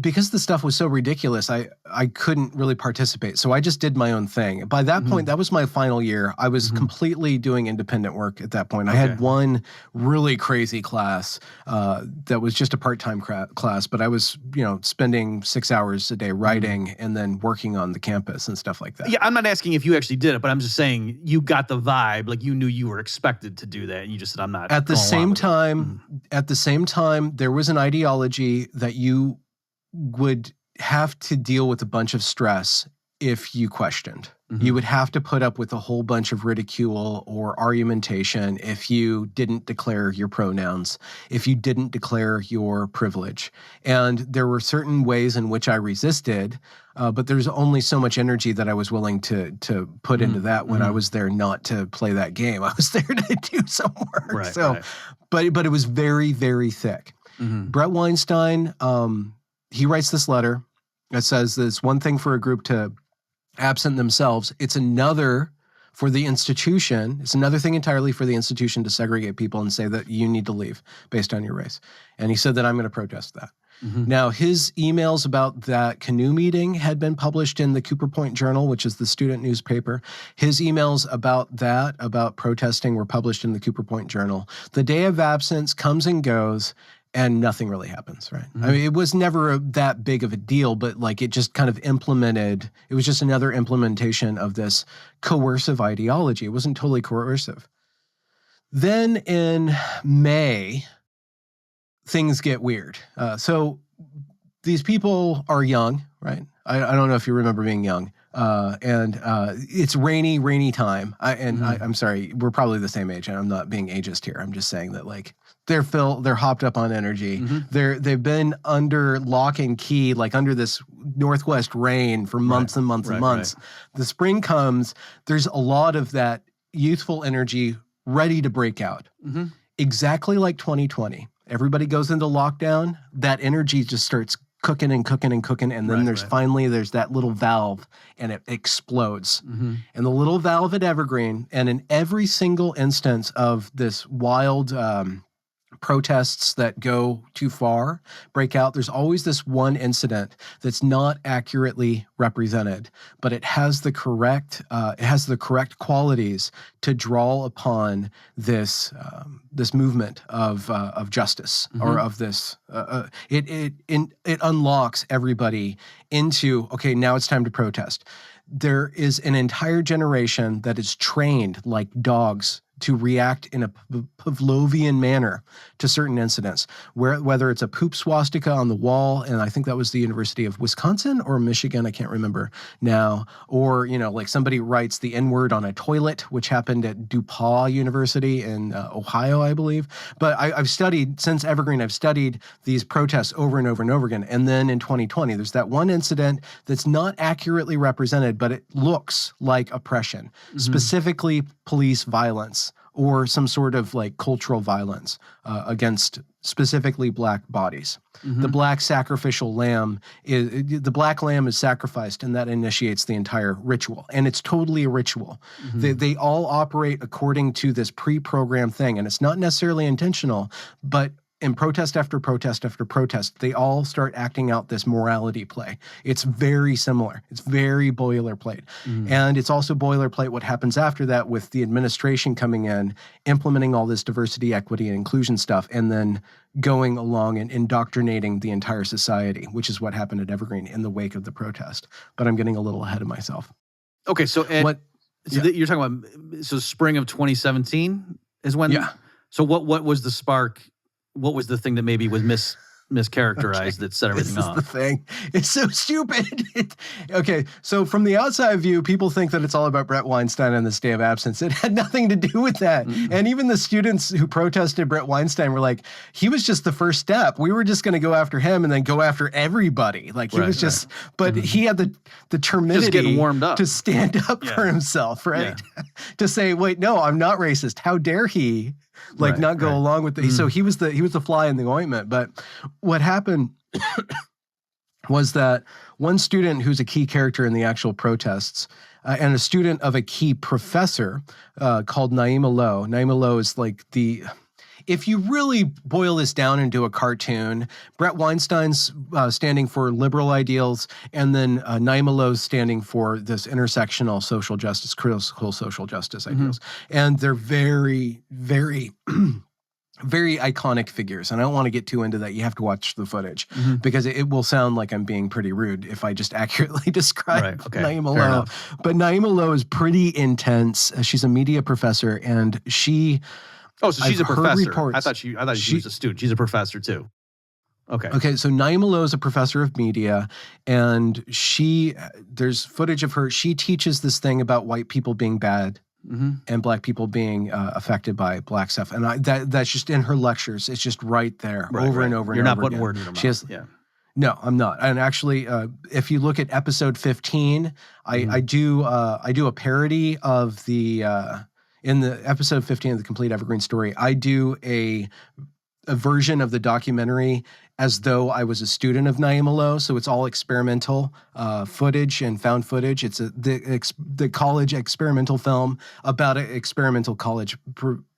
because the stuff was so ridiculous, I couldn't really participate. So I just did my own thing. By that point, that was my final year. I was completely doing independent work at that point. I had one really crazy class that was just a part-time class, but I was, spending 6 hours a day writing and then working on the campus and stuff like that. Yeah, I'm not asking if you actually did it, but I'm just saying you got the vibe, like you knew you were expected to do that, and you just said, I'm not. At the same time, there was an ideology that you would have to deal with a bunch of stress if you questioned. Mm-hmm. You would have to put up with a whole bunch of ridicule or argumentation if you didn't declare your pronouns, if you didn't declare your privilege. And there were certain ways in which I resisted, but there's only so much energy that I was willing to put into that when I was there not to play that game. I was there to do some work. But it was very, very thick. Mm-hmm. Brett Weinstein, he writes this letter that says that it's one thing for a group to absent themselves. It's another for the institution. It's another thing entirely for the institution to segregate people and say that you need to leave based on your race. And he said that I'm going to protest that. Mm-hmm. Now, his emails about that canoe meeting had been published in the Cooper Point Journal, which is the student newspaper. His emails about protesting, were published in the Cooper Point Journal. The day of absence comes and goes, and nothing really happens, right? Mm-hmm. I mean, it was never that big of a deal, but like it just kind of implemented, it was just another implementation of this coercive ideology. It wasn't totally coercive. Then in May, things get weird. So these people are young, right? I don't know if you remember being young. And it's rainy time. I'm sorry, we're probably the same age, and I'm not being ageist here. I'm just saying that like they're hopped up on energy. Mm-hmm. They've been under lock and key, like under this northwest rain for months and months and months. Right. The spring comes, there's a lot of that youthful energy ready to break out. Mm-hmm. Exactly like 2020. Everybody goes into lockdown, that energy just starts cooking and cooking and cooking, and then there's that little valve, and it explodes. Mm-hmm. And the little valve at Evergreen, and in every single instance of this wild protests that go too far, break out, there's always this one incident that's not accurately represented, but it has the correct qualities to draw upon this movement of justice, mm-hmm. or of this. It unlocks everybody into, okay, now it's time to protest. There is an entire generation that is trained like dogs to react in a Pavlovian manner to certain incidents, whether it's a poop swastika on the wall, and I think that was the University of Wisconsin or Michigan, I can't remember now, or, like somebody writes the N-word on a toilet, which happened at DePauw University in Ohio, I believe. But I've studied, since Evergreen, I've studied these protests over and over and over again. And then in 2020, there's that one incident that's not accurately represented, but it looks like oppression, mm-hmm. specifically police violence, or some sort of like cultural violence against specifically black bodies. Mm-hmm. The black sacrificial lamb the black lamb is sacrificed, and that initiates the entire ritual. And it's totally a ritual. Mm-hmm. They all operate according to this pre-programmed thing, and it's not necessarily intentional, but in protest after protest after protest, they all start acting out this morality play. It's very similar. It's very boilerplate. And it's also boilerplate what happens after that with the administration coming in, implementing all this diversity, equity, and inclusion stuff, and then going along and indoctrinating the entire society, which is what happened at Evergreen in the wake of the protest. But I'm getting a little ahead of myself. Okay, so you're talking about spring of 2017 is when. Yeah. So what was the spark? What was the thing that maybe was mischaracterized that set everything off? This is the thing. It's so stupid. Okay, so from the outside view, people think that it's all about Brett Weinstein and this day of absence. It had nothing to do with that. And even the students who protested Brett Weinstein were like, he was just the first step. We were just going to go after him and then go after everybody. Like he was just, but he had the temerity just getting warmed up to stand up for himself, right? Yeah. To say, wait, no, I'm not racist. How dare he? Not go along with it. So he was the fly in the ointment. But what happened was that one student who's a key character in the actual protests and a student of a key professor called Naima Lowe. Naima Lowe is like if you really boil this down into a cartoon, Brett Weinstein's standing for liberal ideals, and then Naima Lowe's standing for this intersectional social justice, critical social justice ideals. And they're very, very, very iconic figures. And I don't want to get too into that. You have to watch the footage because it will sound like I'm being pretty rude if I just accurately describe Naima Lowe. But Naima Lowe is pretty intense. She's a media professor, and she... Oh, so she's a professor. I thought she was a student. She's a professor too. Okay, so Naima Lowe is a professor of media, and there's footage of her. She teaches this thing about white people being bad and black people being affected by black stuff. And that's just in her lectures. It's just right there over and over and over again. You're not putting words in her mouth. No, I'm not. And actually, if you look at episode 15, I do a parody of the... in the episode 15 of the Complete Evergreen Story, I do a version of the documentary as though I was a student of Naima Lowe. So it's all experimental footage and found footage. It's the college experimental film about an experimental college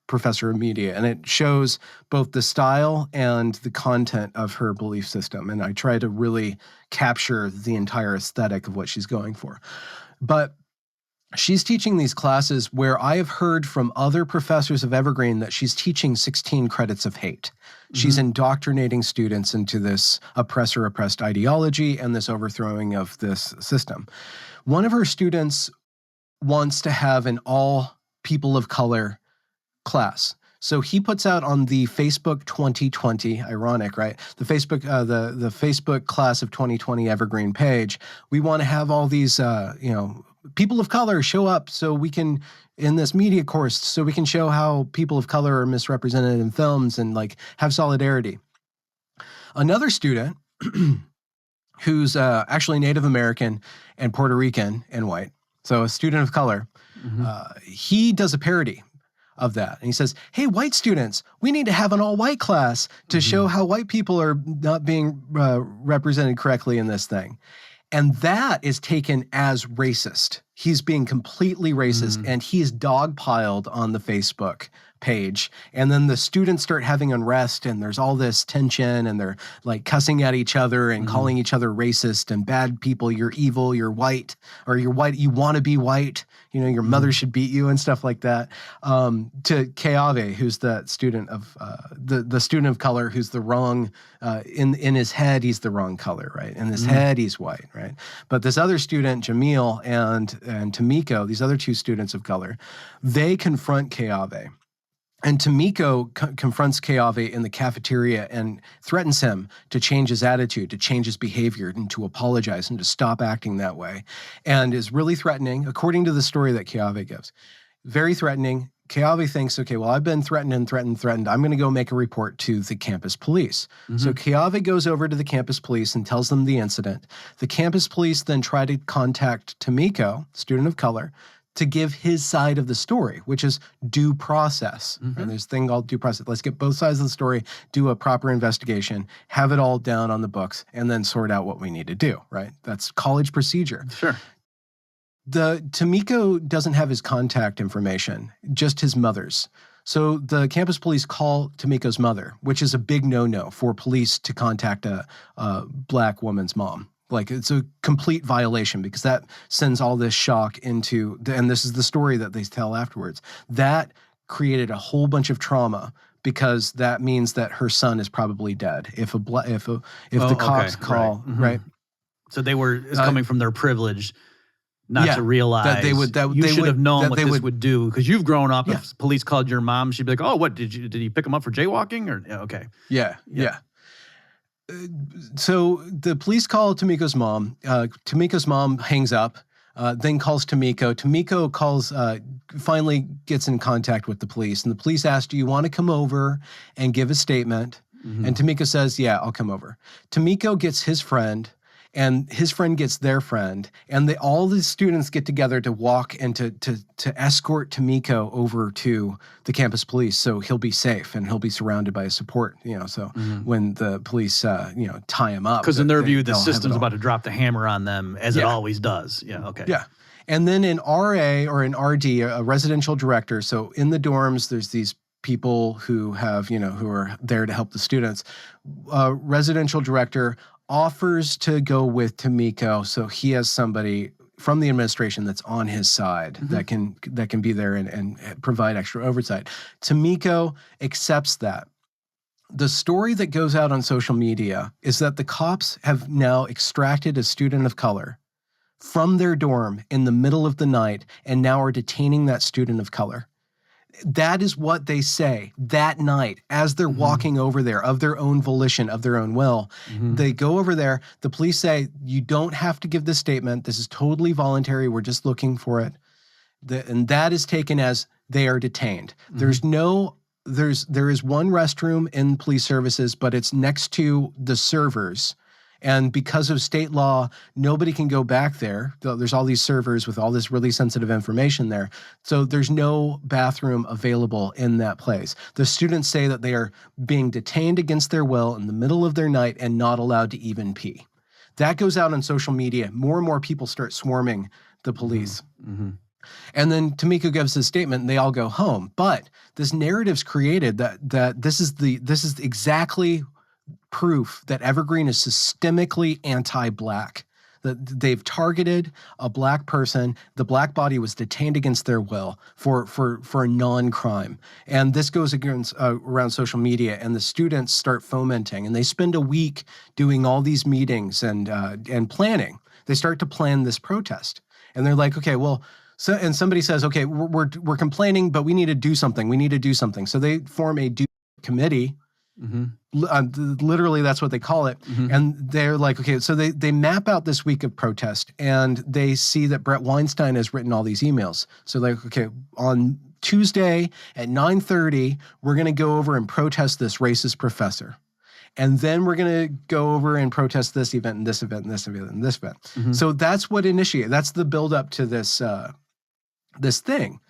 professor of media. And it shows both the style and the content of her belief system. And I try to really capture the entire aesthetic of what she's going for. But she's teaching these classes where I have heard from other professors of Evergreen that she's teaching 16 credits of hate. She's indoctrinating students into this oppressor-oppressed ideology and this overthrowing of this system. One of her students wants to have an all people of color class. So he puts out on the Facebook 2020, ironic, right? The Facebook, the Facebook class of 2020 Evergreen page. We want to have all these, people of color show up so we can, in this media course, so we can show how people of color are misrepresented in films and have solidarity. Another student who's actually Native American and Puerto Rican and white, so a student of color, he does a parody of that. And he says, hey, white students, we need to have an all-white class to show how white people are not being represented correctly in this thing. And that is taken as racist. He's being completely racist, and he's dogpiled on the Facebook page. And then the students start having unrest, and there's all this tension, and they're cussing at each other and calling each other racist and bad people. You're evil, you're white, or you're white, you want to be white. Your mother should beat you and stuff like that. To Keave, who's the student of the student of color, who's the wrong in his head, he's the wrong color, right? In his head, he's white, right? But this other student, Jamil and Tamiko, these other two students of color, they confront Keave. And Tamiko confronts Keave in the cafeteria and threatens him to change his attitude, to change his behavior, and to apologize and to stop acting that way. And is really threatening, according to the story that Keave gives. Very threatening. Keave thinks, okay, well, I've been threatened. I'm going to go make a report to the campus police. So Keave goes over to the campus police and tells them the incident. The campus police then try to contact Tamiko, student of color, to give his side of the story, which is due process. And there's a thing called due process. Let's get both sides of the story, do a proper investigation, have it all down on the books, and then sort out what we need to do, right? That's college procedure. Sure. The Tamiko doesn't have his contact information, just his mother's. So the campus police call Tamiko's mother, which is a big no-no for police to contact a Black woman's mom. Like, it's a complete violation because that sends all this shock into, and this is the story that they tell afterwards, that created a whole bunch of trauma because that means that her son is probably dead. If the cops call, right? So it's coming from their privilege not to realize that you should have known what this would do, because you've grown up. Yeah. If police called your mom, she'd be like, "Oh, what did he pick him up for jaywalking?" Or okay, yeah. So the police call Tamiko's mom. Tamiko's mom hangs up, then calls Tamiko. Tamiko finally gets in contact with the police, and the police ask, "Do you want to come over and give a statement?" And Tamiko says, "Yeah, I'll come over." Tamiko gets his friend, and his friend gets their friend, and all the students get together to walk and to escort Tamiko over to the campus police so he'll be safe and he'll be surrounded by support, so when the police, tie him up. Because in their view, the system's about to drop the hammer on them, as it always does. Yeah, okay. Yeah. And then in RA or in RD, a residential director, so in the dorms, there's these people who have, who are there to help the students. Residential director offers to go with Tamiko, so he has somebody from the administration that's on his side that can be there and provide extra oversight. Tamiko accepts that. The story that goes out on social media is that the cops have now extracted a student of color from their dorm in the middle of the night and now are detaining that student of color. That is what they say that night as they're walking over there of their own volition, of their own will. They go over there. The police say, "You don't have to give this statement. This is totally voluntary. We're just looking for it." And that is taken as they are detained. There is one restroom in police services, but it's next to the servers. And because of state law, nobody can go back there. There's all these servers with all this really sensitive information there. So there's no bathroom available in that place. The students say that they are being detained against their will in the middle of their night and not allowed to even pee. That goes out on social media. More and more people start swarming the police. And then Tamiko gives this statement and they all go home. But this narrative's created that this is exactly proof that Evergreen is systemically anti-Black, that they've targeted a Black person. The Black body was detained against their will for a non-crime. And this goes against around social media, and the students start fomenting, and they spend a week doing all these meetings and planning. They start to plan this protest. And they're like, okay, well, and somebody says, okay, we're complaining, but we need to do something. We need to do something. So they form a committee. Literally, that's what they call it. And they're like, okay, so they map out this week of protest, and they see that Brett Weinstein has written all these emails. So like, okay, on Tuesday at 9:30, we're going to go over and protest this racist professor. And then we're going to go over and protest this event and this event and this event and this event. So that's what initiated. That's the build up to this thing.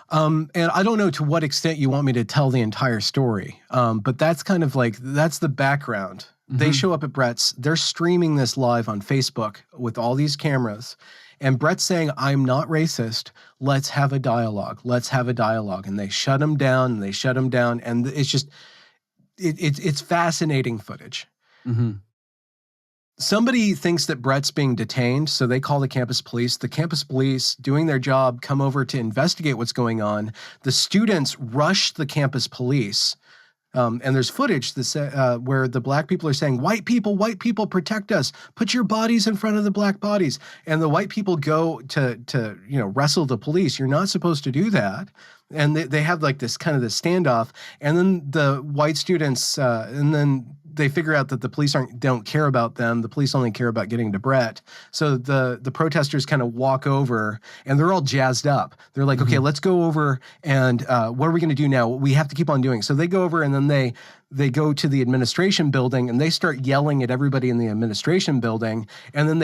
And I don't know to what extent you want me to tell the entire story, but that's kind of like, that's the background. They show up at Brett's, they're streaming this live on Facebook with all these cameras, and Brett's saying, "I'm not racist, let's have a dialogue, let's have a dialogue." And they shut him down, and it's just, it's fascinating footage. Somebody thinks that Brett's being detained, so they call the campus police. The campus police, doing their job, come over to investigate what's going on. The students rush the campus police, and there's footage where the Black people are saying, white people, protect us. Put your bodies in front of the Black bodies." And the white people go to wrestle the police. You're not supposed to do that. And they have like this kind of this standoff. And then the white students, and then they figure out that the police don't care about them. The police only care about getting to Brett. So the protesters kind of walk over, and they're all jazzed up. They're like, okay, let's go over, and what are we going to do now? We have to keep on doing. So they go over, and then they go to the administration building, and they start yelling at everybody in the administration building. And then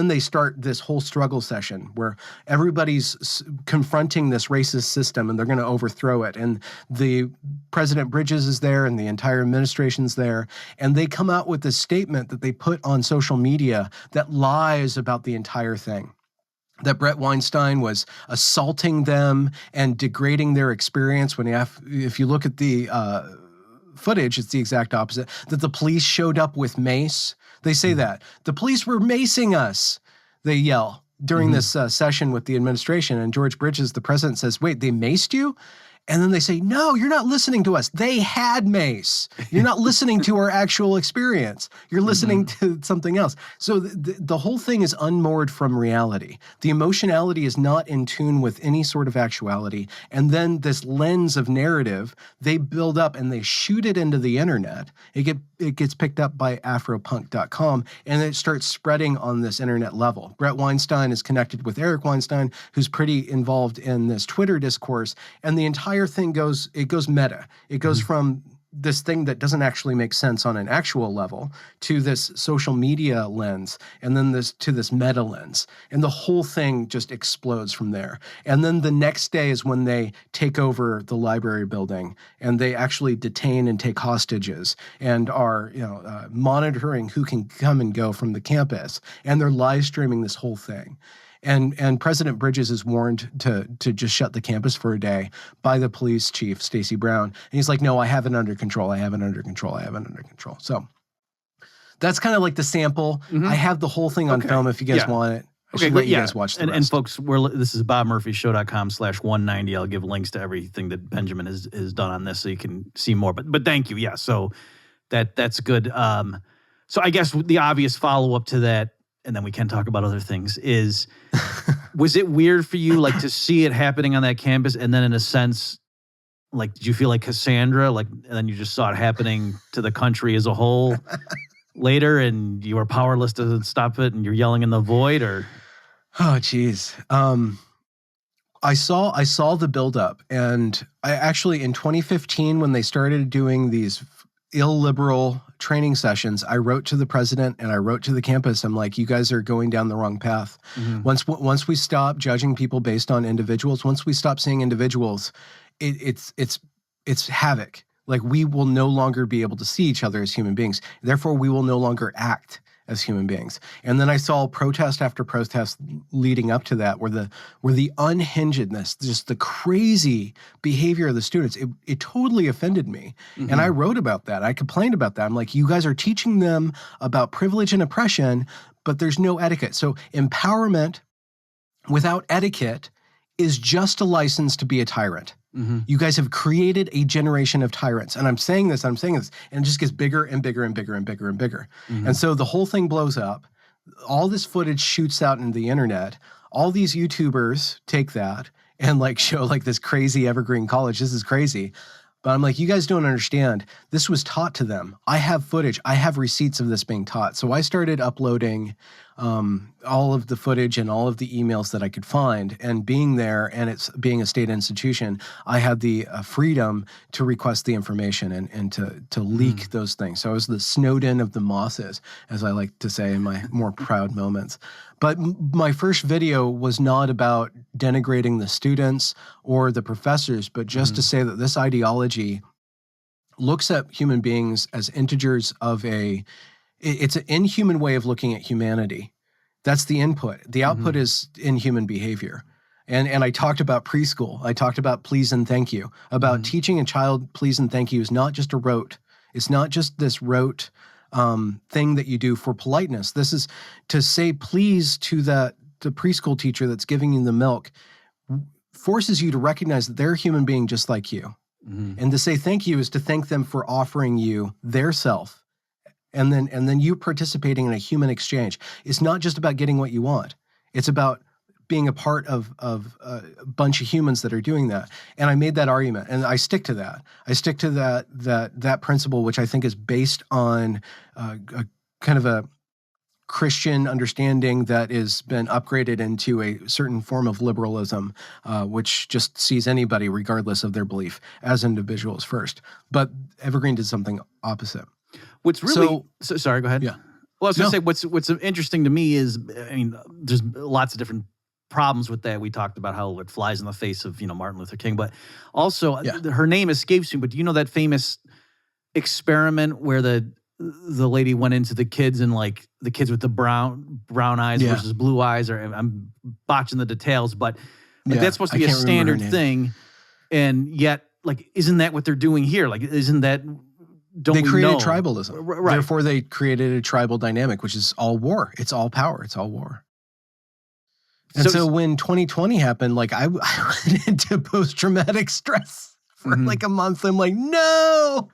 they start this whole struggle session where everybody's confronting this racist system, and they're going to overthrow it. And the President Bridges is there, and the entire administration's there. And they come out with this statement that they put on social media that lies about the entire thing. that Brett Weinstein was assaulting them and degrading their experience. If you look at the footage, it's the exact opposite. That the police showed up with mace. They say that the police were macing us. They yell during this session with the administration, and George Bridges, the president, says, "Wait, they maced you?" And then they say, "No, you're not listening to us. They had mace. You're not listening to our actual experience. You're listening to something else." So the whole thing is unmoored from reality. The emotionality is not in tune with any sort of actuality. And then this lens of narrative, they build up and they shoot it into the internet. It gets picked up by afropunk.com, and it starts spreading on this internet level. Brett Weinstein is connected with Eric Weinstein, who's pretty involved in this Twitter discourse, and the entire thing goes meta. It goes from this thing that doesn't actually make sense on an actual level to this social media lens, and then to this meta lens. And the whole thing just explodes from there. And then the next day is when they take over the library building, and they actually detain and take hostages and are monitoring who can come and go from the campus. And they're live streaming this whole thing. And President Bridges is warned to just shut the campus for a day by the police chief, Stacey Brown. And he's like, "No, I have it under control. I have it under control. I have it under control." So that's kind of like the sample. I have the whole thing on film if you guys want it. Okay, let you guys watch the rest. And folks, this is bobmurphyshow.com/190. I'll give links to everything that Benjamin has done on this so you can see more. But thank you. Yeah, so that's good. So I guess the obvious follow-up to that, and then we can talk about other things, is was it weird for you to see it happening on that campus, and then in a sense, did you feel like Cassandra, and then you just saw it happening to the country as a whole later, and you were powerless to stop it, and you're yelling in the void, or? Oh, geez. I saw the buildup, and I actually, in 2015, when they started doing these illiberal training sessions, I wrote to the president and I wrote to the campus. I'm like, "You guys are going down the wrong path. Once we stop judging people based on individuals, once we stop seeing individuals, it's havoc. We will no longer be able to see each other as human beings. Therefore, we will no longer act as human beings." And then I saw protest after protest leading up to that, where the unhingedness, just the crazy behavior of the students, it totally offended me. And I wrote about that. I complained about that. I'm like, "You guys are teaching them about privilege and oppression, but there's no etiquette." So empowerment without etiquette is just a license to be a tyrant. You guys have created a generation of tyrants. And I'm saying this, and it just gets bigger and bigger and bigger and bigger and bigger. And so the whole thing blows up. All this footage shoots out into the internet. All these YouTubers take that and show this crazy Evergreen College. This is crazy. But I'm like, "You guys don't understand. This was taught to them. I have footage. I have receipts of this being taught." So I started uploading all of the footage and all of the emails that I could find. And being there, and it's being a state institution, I had the freedom to request the information and to leak those things. So I was the Snowden of the Mosses, as I like to say in my more proud moments. But my first video was not about denigrating the students or the professors, but just to say that this ideology looks at human beings as integers of it's an inhuman way of looking at humanity. That's the input. The output is inhuman behavior. And I talked about preschool. I talked about please and thank you. About teaching a child please and thank you is not just a rote. It's not just this rote thing that you do for politeness. This is to say please to the preschool teacher that's giving you the milk, forces you to recognize that they're a human being just like you. And to say thank you is to thank them for offering you their self. And then you participating in a human exchange. It's not just about getting what you want. It's about being a part of a bunch of humans that are doing that. And I made that argument, and I stick to that. I stick to that principle, which I think is based on a kind of a Christian understanding that has been upgraded into a certain form of liberalism, which just sees anybody, regardless of their belief, as individuals first. But Evergreen did something opposite. What's really sorry, go ahead. Yeah. Well, I was going to say what's interesting to me is, there's lots of different problems with that. We talked about how it flies in the face of Martin Luther King, but also her name escapes me. But do you know that famous experiment where the the lady went into the kids and like the kids with the brown eyes Yeah. versus blue eyes, or I'm botching the details, but like Yeah, that's supposed to I be a can't remember her standard name. thing, and yet like isn't that what they're doing here? Like isn't that They created know? tribalism. Right. Therefore, they created a tribal dynamic, which is all war. It's all power. It's all war. And so when 2020 happened, like I went into post-traumatic stress for like a month. I'm like, no,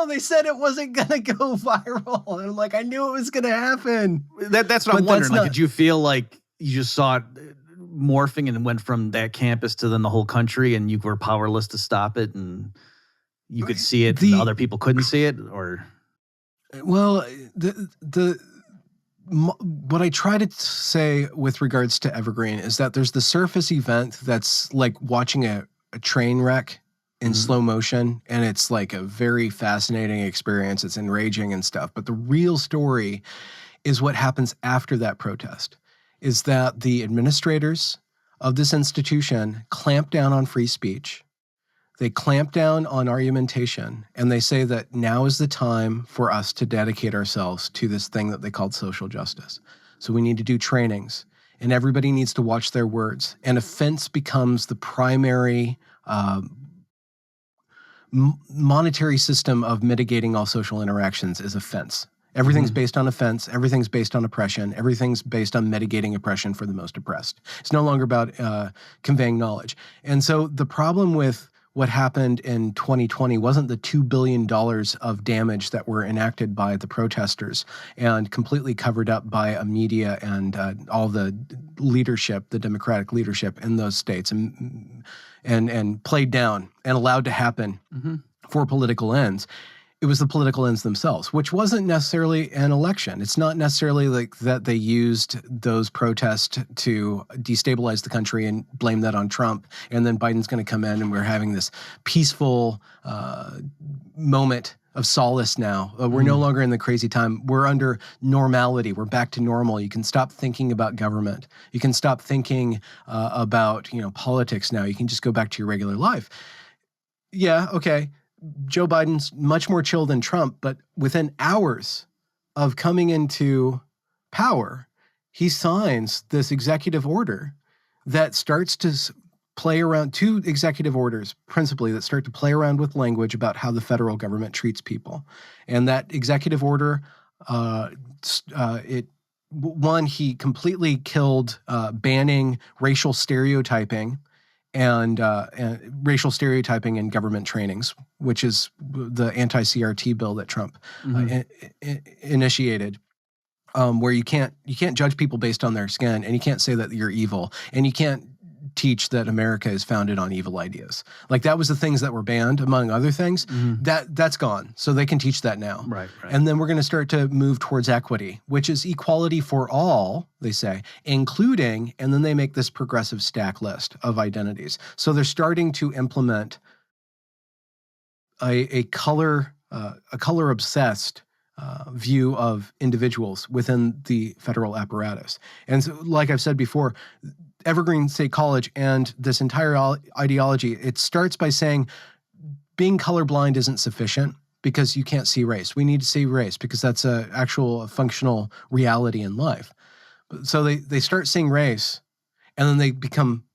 they said it wasn't going to go viral. And I'm like, I knew it was going to happen. That's what I'm wondering. Like, did you feel like you just saw it morphing and went from that campus to then the whole country and you were powerless to stop it and you could see it and other people couldn't see it? Or well, what I try to say with regards to Evergreen is that there's the surface event that's like watching a train wreck in slow motion, and it's like a very fascinating experience. It's enraging and stuff. But the real story is what happens after that protest, is that the administrators of this institution clamp down on free speech. They clamp down on argumentation, and they say that now is the time for us to dedicate ourselves to this thing that they called social justice. So we need to do trainings, and everybody needs to watch their words. And offense becomes the primary monetary system of mitigating all social interactions is offense. Everything's based on offense. Everything's based on oppression. Everything's based on mitigating oppression for the most oppressed. It's no longer about conveying knowledge. And so the problem with what happened in 2020 wasn't the $2 billion of damage that were enacted by the protesters and completely covered up by a media and all the leadership, the Democratic leadership in those states, and played down and allowed to happen for political ends. It was the political ends themselves, which wasn't necessarily an election. It's not necessarily like that they used those protests to destabilize the country and blame that on Trump. And then Biden's going to come in and we're having this peaceful moment of solace now. We're no longer in the crazy time. We're under normality. We're back to normal. You can stop thinking about government. You can stop thinking about politics now. You can just go back to your regular life. Yeah, okay. Joe Biden's much more chill than Trump, but within hours of coming into power, he signs this executive order that starts to play around, two executive orders principally that start to play around with language about how the federal government treats people. And that executive order, he completely killed banning racial stereotyping and racial stereotyping in government trainings, which is the anti-CRT bill that Trump initiated, where you can't judge people based on their skin, and you can't say that you're evil, and you can't teach that America is founded on evil ideas. Like that was the things that were banned, among other things. That's gone, so they can teach that now. Right. And then we're going to start to move towards equity, which is equality for all, they say, including, and then they make this progressive stack list of identities. So they're starting to implement a color obsessed view of individuals within the federal apparatus. And so, like I've said before, Evergreen State College and this entire ideology, it starts by saying being colorblind isn't sufficient because you can't see race. We need to see race because that's an actual functional reality in life. So they start seeing race, and then they become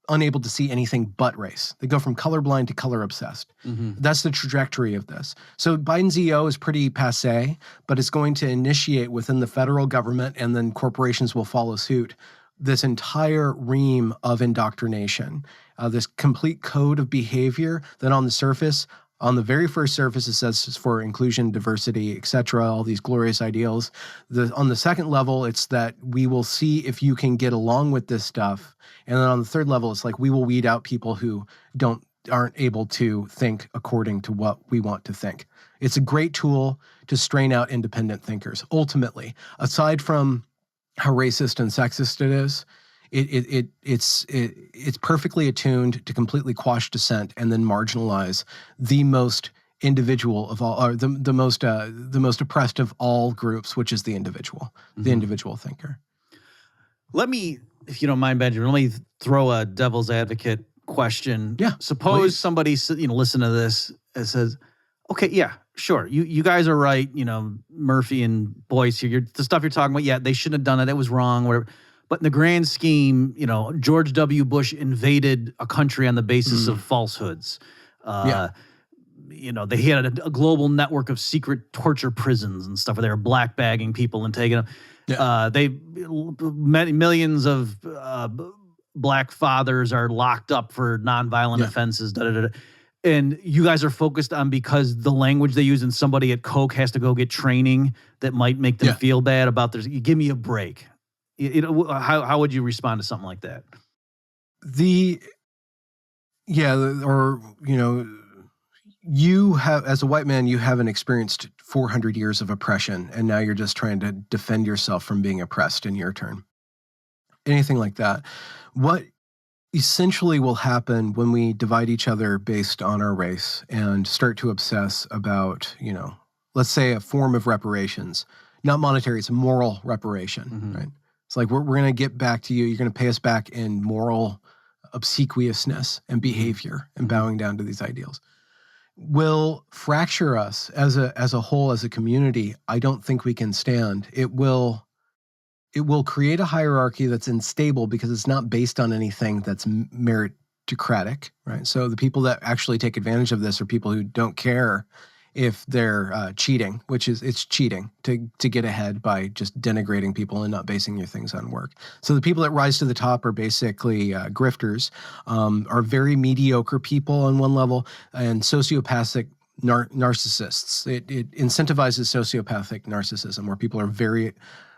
unable to see anything but race. They go from colorblind to color obsessed. That's the trajectory of this. So Biden's EO is pretty passé, but it's going to initiate within the federal government, and then corporations will follow suit, this entire ream of indoctrination, this complete code of behavior that on the surface, on the very first surface, it says it's for inclusion, diversity, etc., all these glorious ideals. On the second level, it's that we will see if you can get along with this stuff. And then on the third level, it's like we will weed out people who aren't able to think according to what we want to think. It's a great tool to strain out independent thinkers. Ultimately, aside from how racist and sexist it is, it's perfectly attuned to completely quash dissent and then marginalize the most individual of all, or the most oppressed of all groups, which is the individual thinker. Let me, if you don't mind, Benjamin, let me throw a devil's advocate question. Yeah, Suppose please. somebody listen to this and says, Okay, yeah, sure. You guys are right. Murphy and Boyce, the stuff you're talking about. Yeah, they shouldn't have done it. That was wrong. Whatever. But in the grand scheme, George W. Bush invaded a country on the basis of falsehoods. Yeah. They had a global network of secret torture prisons and stuff where they were black bagging people and taking them. Yeah. Millions of black fathers are locked up for nonviolent offenses. Da, da, da, da. And you guys are focused on because the language they use and somebody at Coke has to go get training that might make them feel bad about their. You give me a break. How would you respond to something like that? You have, as a white man, you haven't experienced 400 years of oppression, and now you're just trying to defend yourself from being oppressed in your turn. Anything like that. What essentially will happen when we divide each other based on our race and start to obsess about, let's say a form of reparations, not monetary, it's a moral reparation, right? It's like, we're going to get back to you. You're going to pay us back in moral obsequiousness and behavior and bowing down to these ideals. Will fracture us as a whole, as a community. I don't think we can stand. It will create a hierarchy that's unstable because it's not based on anything that's meritocratic, right? So the people that actually take advantage of this are people who don't care if they're cheating, it's cheating to get ahead by just denigrating people and not basing your things on work. So the people that rise to the top are basically grifters, are very mediocre people on one level, and sociopathic narcissists. It incentivizes sociopathic narcissism, where people are very,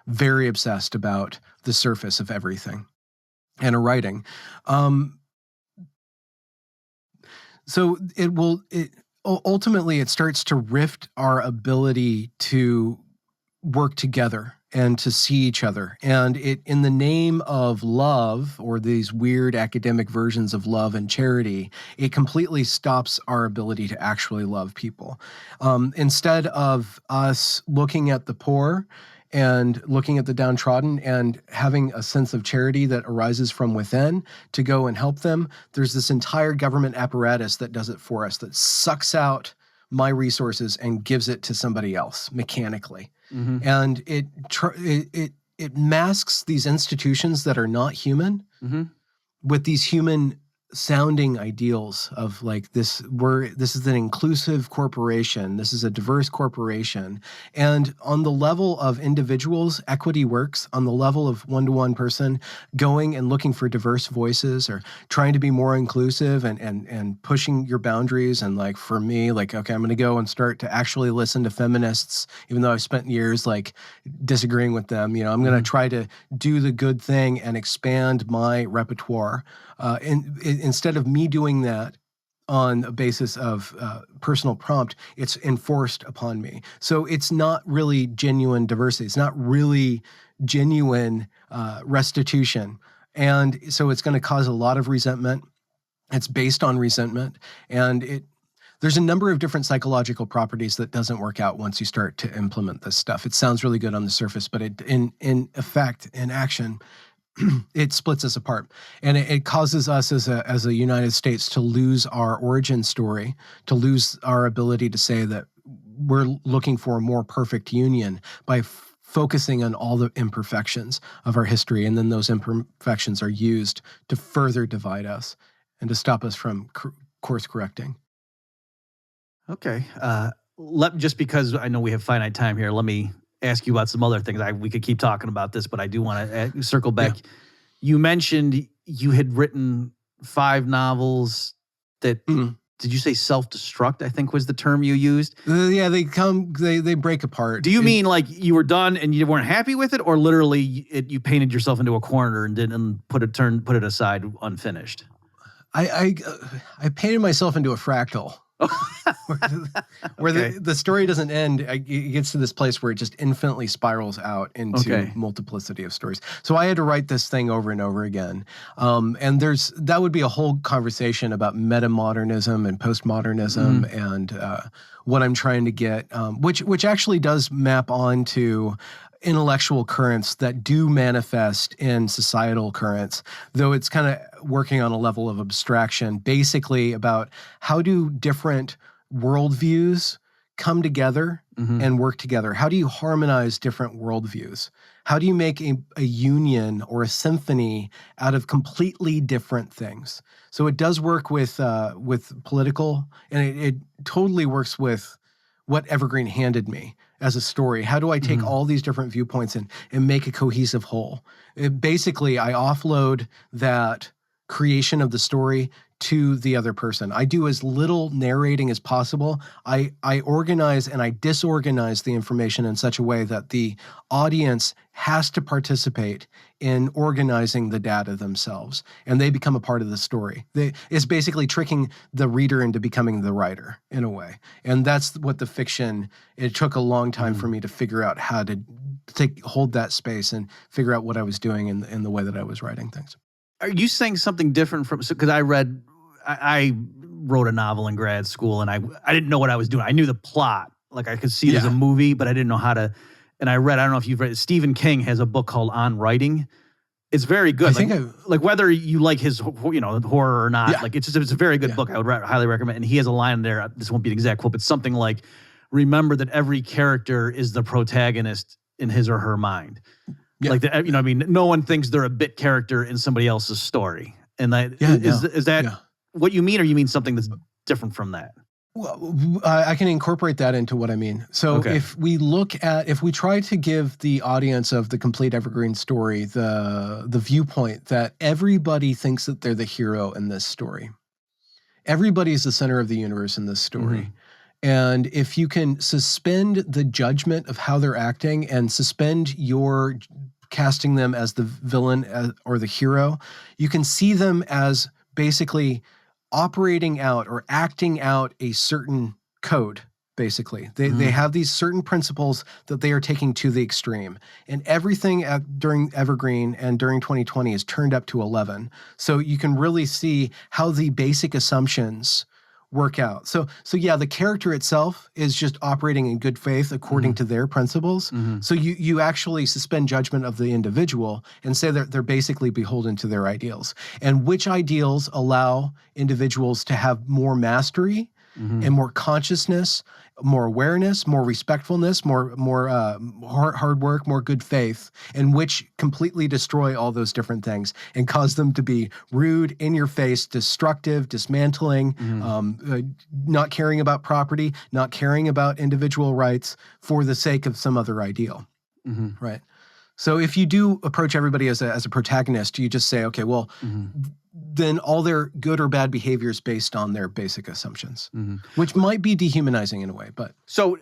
very obsessed about the surface of everything and are writing. So ultimately, it starts to rift our ability to work together and to see each other. And it, in the name of love, or these weird academic versions of love and charity, it completely stops our ability to actually love people. Instead of us looking at the poor and looking at the downtrodden and having a sense of charity that arises from within to go and help them, there's this entire government apparatus that does it for us, that sucks out my resources and gives it to somebody else mechanically. And it masks these institutions that are not human with these human sounding ideals of like this is an inclusive corporation, this is a diverse corporation. And on the level of individuals, equity works. On the level of one-to-one person going and looking for diverse voices or trying to be more inclusive and pushing your boundaries. And like, for me, like, okay, I'm going to go and start to actually listen to feminists, even though I've spent years like disagreeing with them. I'm going to try to do the good thing and expand my repertoire. Instead of me doing that on a basis of personal prompt, it's enforced upon me. So it's not really genuine diversity. It's not really genuine restitution. And so it's going to cause a lot of resentment. It's based on resentment. And there's a number of different psychological properties that doesn't work out once you start to implement this stuff. It sounds really good on the surface, but in effect, in action, it splits us apart, and it causes us as a United States to lose our origin story, to lose our ability to say that we're looking for a more perfect union by focusing on all the imperfections of our history, and then those imperfections are used to further divide us and to stop us from course correcting. Okay, just because I know we have finite time here, let me ask you about some other things. We could keep talking about this, but I do want to circle back. Yeah. You mentioned you had written 5 novels that, did you say self-destruct, I think was the term you used? Yeah, they break apart. Do you mean like you were done and you weren't happy with it, or literally you painted yourself into a corner and didn't put it aside unfinished? I painted myself into a fractal. where the story doesn't end. It gets to this place where it just infinitely spirals out into multiplicity of stories. So I had to write this thing over and over again. And that would be a whole conversation about metamodernism and postmodernism and what I'm trying to get, which actually does map onto intellectual currents that do manifest in societal currents, though it's kind of working on a level of abstraction, basically about how do different worldviews come together Mhm. and work together? How do you harmonize different worldviews? How do you make a union or a symphony out of completely different things? So it does work with political, and it totally works with what Evergreen handed me as a story. How do I take all these different viewpoints and make a cohesive whole? Basically, I offload that creation of the story to the other person. I do as little narrating as possible. I organize and I disorganize the information in such a way that the audience has to participate in organizing the data themselves, and they become a part of the story. It's basically tricking the reader into becoming the writer in a way. And that's what the fiction, it took a long time for me to figure out how to hold that space and figure out what I was doing in the way that I was writing things. Are you saying something different from, because I wrote a novel in grad school, and I didn't know what I was doing. I knew the plot. Like, I could see it as a movie, but I didn't know how to, and I don't know if you've read, Stephen King has a book called On Writing. It's very good. Like whether you like his, horror or not, like it's a very good book. I would highly recommend. And he has a line in there, this won't be an exact quote, but something like, remember that every character is the protagonist in his or her mind. Yeah. Like, no one thinks they're a bit character in somebody else's story. And is that what you mean, or you mean something that's different from that? Well, I can incorporate that into what I mean. So if we try to give the audience of the complete Evergreen story the viewpoint that everybody thinks that they're the hero in this story. Everybody is the center of the universe in this story. And if you can suspend the judgment of how they're acting and suspend your casting them as the villain or the hero, you can see them as basically operating out or acting out a certain code, basically. They have these certain principles that they are taking to the extreme. And everything during Evergreen and during 2020 is turned up to 11. So you can really see how the basic assumptions work out. So yeah, the character itself is just operating in good faith according to their principles. So you actually suspend judgment of the individual and say that they're basically beholden to their ideals. And which ideals allow individuals to have more mastery and more consciousness, more awareness, more respectfulness, more hard work, more good faith, and which completely destroy all those different things and cause them to be rude, in your face, destructive, dismantling, not caring about property, not caring about individual rights for the sake of some other ideal, right? So if you do approach everybody as a protagonist, you just say, okay, well, then all their good or bad behavior is based on their basic assumptions, which might be dehumanizing in a way. But so,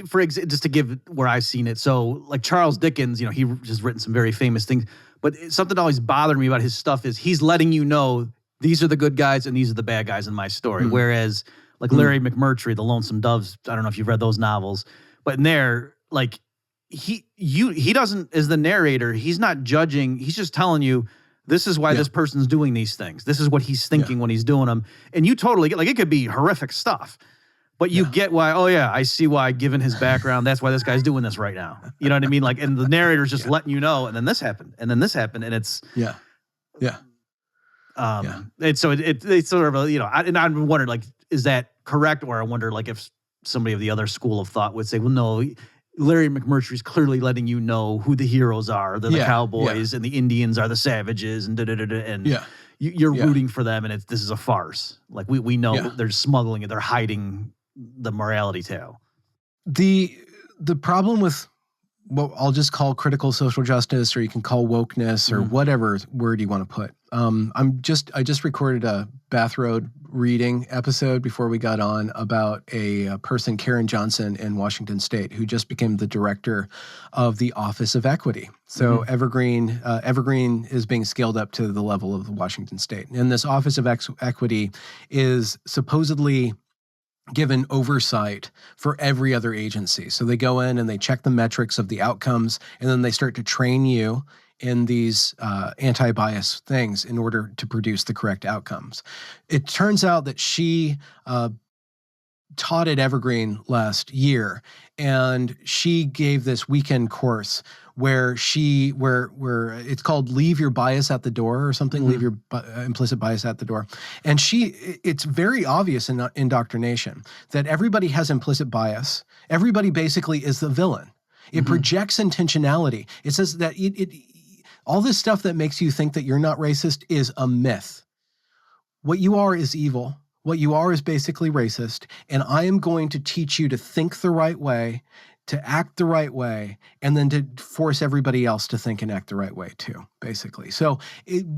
just to give where I've seen it, so like Charles Dickens, he just written some very famous things. But something that always bothered me about his stuff is he's letting you know these are the good guys and these are the bad guys in my story. Whereas like Larry McMurtry, The Lonesome Doves, I don't know if you've read those novels, but in there, like he doesn't, as the narrator, he's not judging. He's just telling you, this is why this person's doing these things. This is what he's thinking when he's doing them. And you totally get, like, it could be horrific stuff, but you get why, I see why, given his background, that's why this guy's doing this right now. You know what I mean? Like, and the narrator's just letting you know, and then this happened, and then this happened, and it's... And so it's sort of and I'm wondering, like, is that correct? Or I wonder, like, if somebody of the other school of thought would say, well, no, Larry McMurtry's clearly letting you know who the heroes are. They're the cowboys, and the Indians are the savages, and and you're rooting for them, and this is a farce. Like, we know they're smuggling it, they're hiding the morality tale. The problem with what I'll just call critical social justice, or you can call wokeness, or whatever word you want to put. I just recorded a Bath Road reading episode before we got on about a person, Karen Johnson, in Washington State, who just became the director of the Office of Equity. So Evergreen is being scaled up to the level of Washington State. And this Office of Equity is supposedly given oversight for every other agency. So they go in and they check the metrics of the outcomes, and then they start to train you in these anti-bias things in order to produce the correct outcomes. It turns out that she taught at Evergreen last year, and she gave this weekend course where where it's called "Leave Your Bias at the Door" or something. Leave your implicit bias at the door. And it's very obvious in indoctrination that everybody has implicit bias. Everybody basically is the villain. It projects intentionality. It says that all this stuff that makes you think that you're not racist is a myth. What you are is evil. What you are is basically racist, and I am going to teach you to think the right way, to act the right way, and then to force everybody else to think and act the right way too, basically. So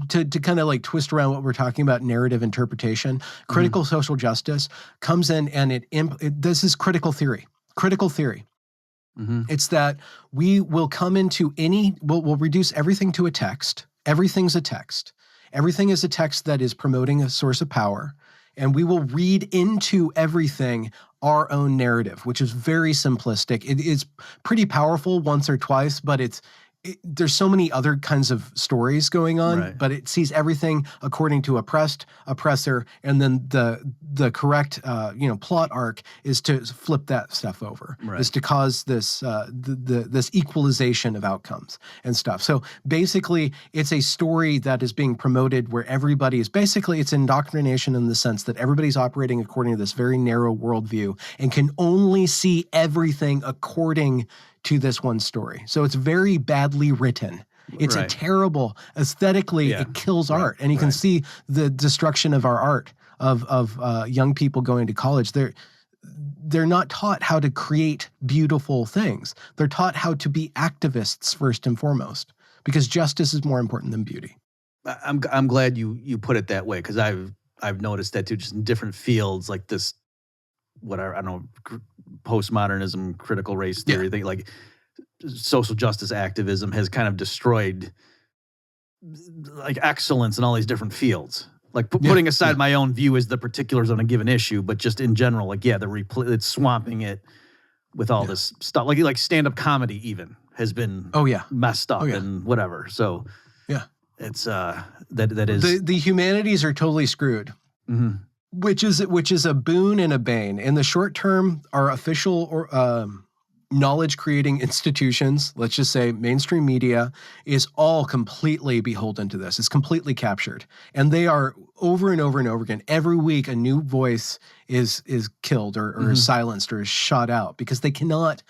to kind of like twist around what we're talking about, narrative interpretation, critical social justice comes in, and this is critical theory. Critical theory. It's that we will come into we'll reduce everything to a text. Everything's a text. Everything is a text that is promoting a source of power. And we will read into everything our own narrative, which is very simplistic. It is pretty powerful once or twice, but there's so many other kinds of stories going on, but it sees everything according to oppressed, oppressor, and then the correct plot arc is to flip that stuff over, is to cause this this equalization of outcomes and stuff. So basically, it's a story that is being promoted where everybody is it's indoctrination in the sense that everybody's operating according to this very narrow worldview and can only see everything according to this one story. So it's very badly written. It's a terrible, aesthetically, it kills art. And you can see the destruction of our art, of young people going to college. They're not taught how to create beautiful things. They're taught how to be activists first and foremost, because justice is more important than beauty. I'm glad you put it that way, because I've noticed that too, just in different fields, like this, whatever, I don't know, postmodernism, critical race theory thing, like social justice activism has kind of destroyed like excellence in all these different fields. Like putting aside my own view as the particulars on a given issue, but just in general, like it's swamping it with all this stuff. Like stand-up comedy even has been messed up and whatever. So it's that is the humanities are totally screwed. Which is a boon and a bane. In the short term, our official or knowledge-creating institutions, let's just say mainstream media, is all completely beholden to this. It's completely captured. And they are over and over and over again. Every week, a new voice is killed or is silenced or is shot out because they cannot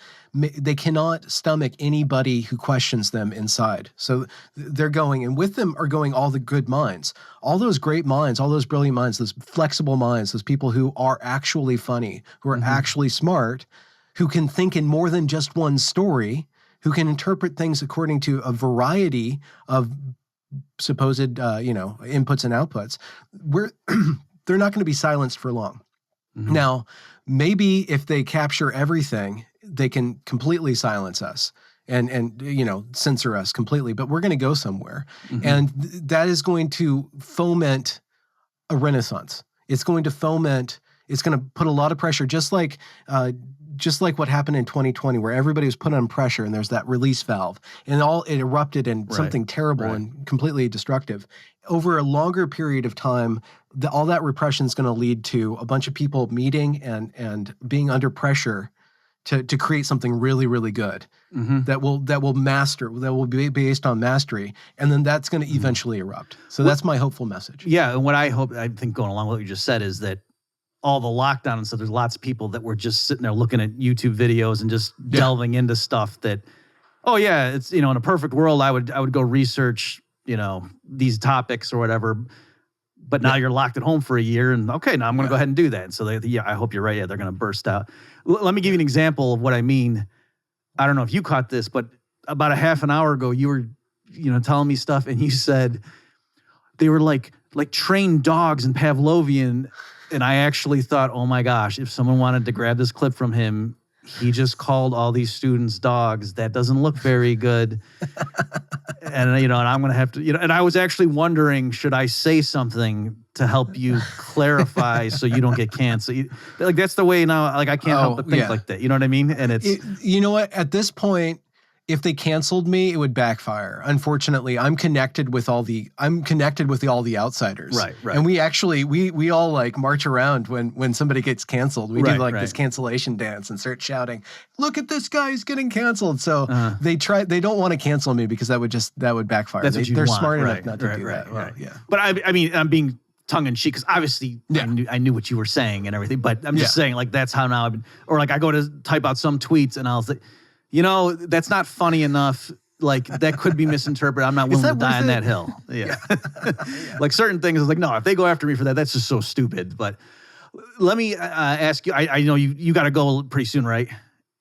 stomach anybody who questions them inside. So they're going, and with them are going all the good minds, all those great minds, all those brilliant minds, those flexible minds, those people who are actually funny, who are actually smart, who can think in more than just one story, who can interpret things according to a variety of supposed, inputs and outputs. They're not going to be silenced for long. Now, maybe if they capture everything, they can completely silence us and censor us completely, but we're going to go somewhere. And that is going to foment a renaissance. It's going to put a lot of pressure, just like what happened in 2020, where everybody was put on pressure and there's that release valve and it erupted in something terrible and completely destructive. Over a longer period of time, all that repression is going to lead to a bunch of people meeting and being under pressure to create something really, really good that will be based on mastery, and then that's going to eventually erupt. So that's my hopeful message. Yeah, and what I think going along with what you just said is that all the lockdown and stuff, there's lots of people that were just sitting there looking at YouTube videos and just delving into stuff that, it's, in a perfect world, I would go research, these topics or whatever. But now you're locked at home for a year and now I'm going to go ahead and do that. And so I hope you're right. Yeah, they're going to burst out. Let me give you an example of what I mean. I don't know if you caught this, but about a half an hour ago, you were, telling me stuff and you said they were like trained dogs in Pavlovian. And I actually thought, oh my gosh, if someone wanted to grab this clip from him, he just called all these students dogs. That doesn't look very good. And, and I'm going to have to, and I was actually wondering, should I say something to help you clarify so you don't get canceled? That's the way now, I can't help but think like that. You know what I mean? And it's... you know what? At this point, if they canceled me, it would backfire. Unfortunately, I'm connected with all the outsiders. Right. And we all like march around when somebody gets canceled. We do like this cancellation dance and start shouting, "Look at this guy, he's getting canceled." So they don't want to cancel me because that would backfire. That's what they're want. smart enough not to do that. Well, yeah. But I mean, I'm being tongue in cheek because obviously I knew what you were saying and everything, but I'm just saying like that's how now I go to type out some tweets and I was like, that's not funny enough. Like that could be misinterpreted. I'm not willing to die on that hill. Yeah. Like certain things is like, no, if they go after me for that, that's just so stupid. But let me ask you, I know you got to go pretty soon, right?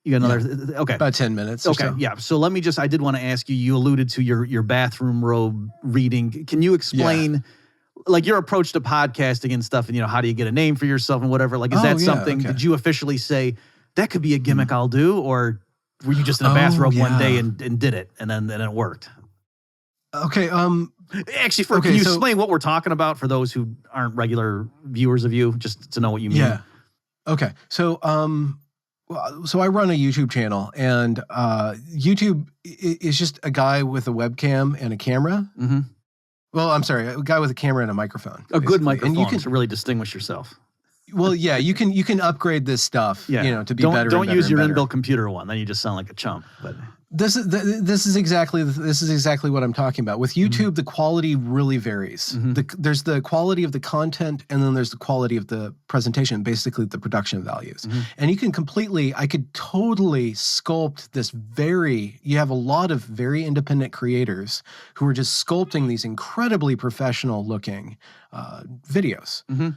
You got another, okay. About 10 minutes. Okay. So. Yeah. So I did want to ask you, you alluded to your bathroom robe reading. Can you explain like your approach to podcasting and stuff and, how do you get a name for yourself and whatever? Like, is that something, did you officially say that could be a gimmick I'll do? Or were you just in a bathrobe one day and did it and then it worked? Okay. Actually, can you explain what we're talking about for those who aren't regular viewers of you, just to know what you mean? Yeah. Okay. So I run a YouTube channel, and YouTube is just a guy with a webcam and a camera. Mm-hmm. Well, I'm sorry, a guy with a camera and a microphone. A good microphone, and you can to really distinguish yourself. Well, yeah, you can upgrade this stuff, to be better. Don't use your inbuilt computer one, then you just sound like a chump. But this is exactly what I'm talking about. With YouTube, the quality really varies. Mm-hmm. There's the quality of the content, and then there's the quality of the presentation, basically the production values. Mm-hmm. And I could totally sculpt this you have a lot of very independent creators who are just sculpting these incredibly professional looking videos. Mm-hmm.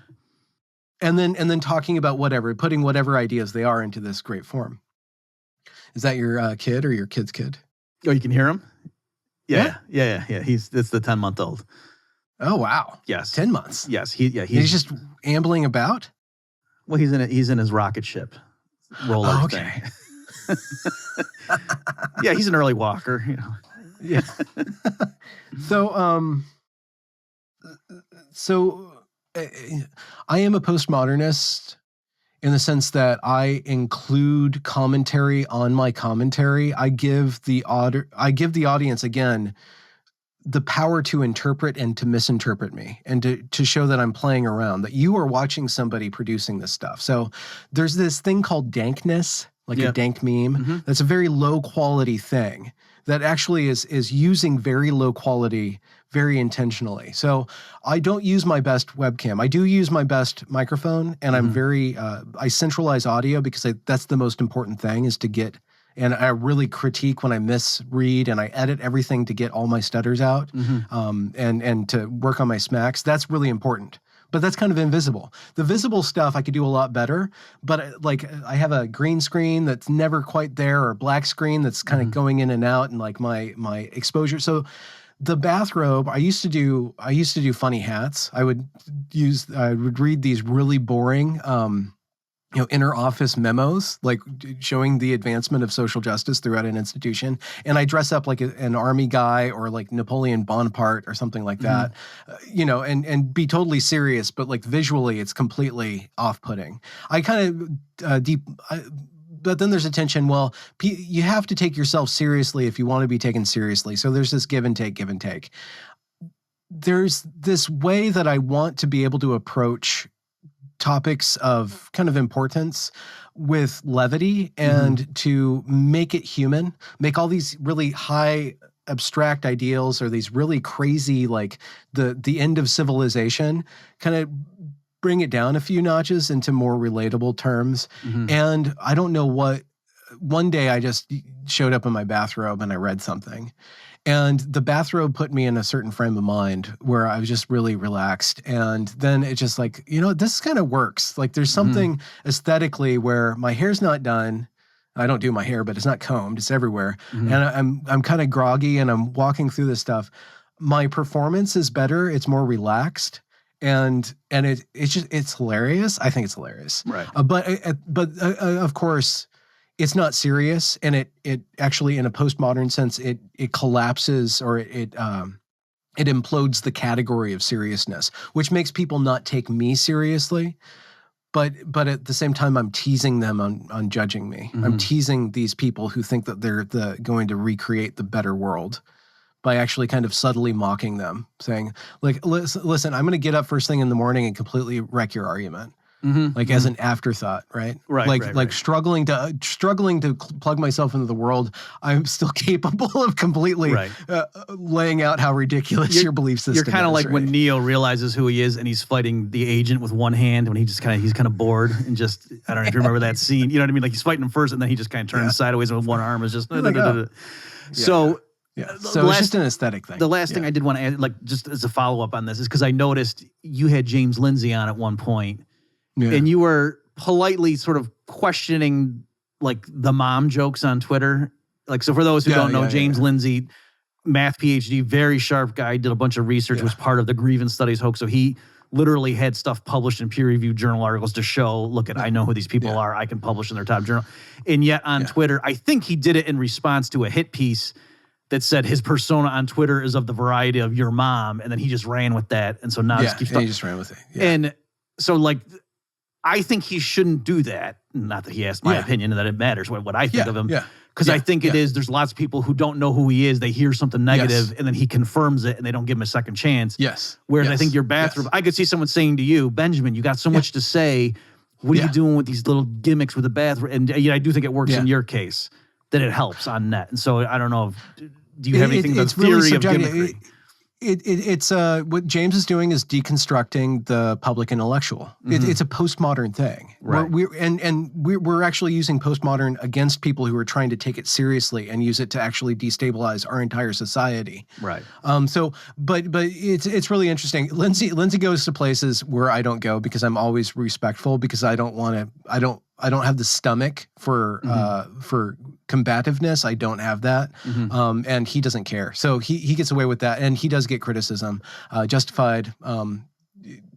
And then talking about putting whatever ideas they are into this great form. Is that your kid or your kid's kid? Oh, you can hear him? Yeah. It's the 10-month-old. Oh, wow. Yes. 10 months. Yes. He's just ambling about? Well, he's in his rocket ship roller thing. Yeah, he's an early walker, Yeah. So I am a postmodernist in the sense that I include commentary on my commentary. I give the audience, again, the power to interpret and to misinterpret me, and to show that I'm playing around, that you are watching somebody producing this stuff. So there's this thing called dankness, like a dank meme. Mm-hmm. That's a very low quality thing that actually is using very low quality very intentionally. So I don't use my best webcam. I do use my best microphone, and I'm I centralize audio because that's the most important thing is to get, and I really critique when I misread, and I edit everything to get all my stutters out, and to work on my smacks. That's really important. But that's kind of invisible. The visible stuff I could do a lot better, but like I have a green screen that's never quite there, or a black screen that's kind of going in and out, and like my exposure. So the bathrobe, I used to do funny hats. I would read these really boring inner office memos, like showing the advancement of social justice throughout an institution. And I dress up like an army guy or like Napoleon Bonaparte or something like that, and be totally serious, but like visually it's completely off-putting. I kind of but then there's a tension. Well, you have to take yourself seriously if you want to be taken seriously. So there's this give and take. There's this way that I want to be able to approach topics of kind of importance with levity and to make it human, make all these really high abstract ideals or these really crazy, like the end of civilization, kind of bring it down a few notches into more relatable terms. And I don't know one day I just showed up in my bathrobe and I read something. And the bathrobe put me in a certain frame of mind where I was just really relaxed. And then it just like, this kind of works. Like there's something aesthetically where my hair's not done. I don't do my hair, but it's not combed. It's everywhere. And I'm kind of groggy and I'm walking through this stuff. My performance is better. It's more relaxed. And it's hilarious. I think it's hilarious. Right. But of course, it's not serious, and it actually, in a postmodern sense, it collapses or it implodes the category of seriousness, which makes people not take me seriously. but at the same time, I'm teasing them on judging me. Mm-hmm. I'm teasing these people who think that they're going to recreate the better world by actually kind of subtly mocking them, saying, like, listen, I'm going to get up first thing in the morning and completely wreck your argument. Like as an afterthought, right? Like struggling to plug myself into the world, I'm still capable of completely laying out how ridiculous your belief system is. You're kind of like when Neo realizes who he is and he's fighting the agent with one hand when he's kind of bored and just, I don't know if you remember that scene. You know what I mean? Like he's fighting him first and then he just kind of turns sideways with one arm. Is just so. Yeah. So it's just an aesthetic thing. The last thing I did want to add, like just as a follow up on this, is because I noticed you had James Lindsay on at one point. Yeah. And you were politely sort of questioning like the mom jokes on Twitter. Like, so for those who don't know, James Lindsay, math PhD, very sharp guy, did a bunch of research, was part of the grievance studies hoax. So he literally had stuff published in peer-reviewed journal articles to show, look, I know who these people are. I can publish in their top journal. And yet on Twitter, I think he did it in response to a hit piece that said his persona on Twitter is of the variety of your mom. And then he just ran with that. And so now he keeps he just ran with it. Yeah. And so like, I think he shouldn't do that. Not that he asked my opinion and that it matters what I think of him. Because I think there's lots of people who don't know who he is. They hear something negative and then he confirms it and they don't give him a second chance. Yes. Whereas I think your bathroom, I could see someone saying to you, Benjamin, you got so much to say. What are you doing with these little gimmicks with the bathroom? And I do think it works in your case, that it helps on net. And so I don't know, do you have anything about the theory of gimmickry? It's what James is doing is deconstructing the public intellectual. It's a postmodern thing. Right. We're actually using postmodern against people who are trying to take it seriously and use it to actually destabilize our entire society. Right. But it's really interesting. Lindsay goes to places where I don't go because I'm always respectful, because I don't have the stomach for combativeness. I don't have that. And he doesn't care. So he gets away with that. And he does get criticism, justified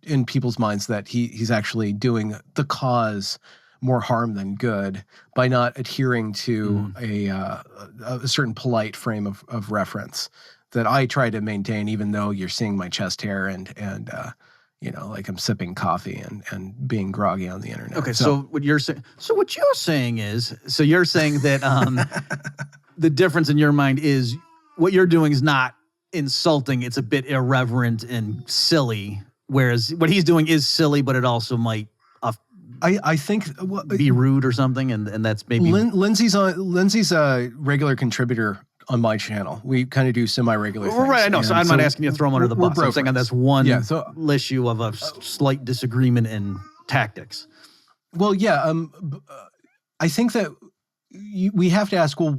in people's minds, that he's actually doing the cause more harm than good by not adhering to a certain polite frame of reference that I try to maintain, even though you're seeing my chest hair and like I'm sipping coffee and being groggy on the internet. Okay, so what you're saying is, you're saying that the difference in your mind is what you're doing is not insulting, it's a bit irreverent and silly, whereas what he's doing is silly, but it also might I think be rude or something, and that's maybe Lindsay's a regular contributor on my channel. We kind of do semi-regular things. Right, I know. So I'm not asking you to throw him under the bus. I'm saying that's one issue of a slight disagreement in tactics. Well, I think that we have to ask, well,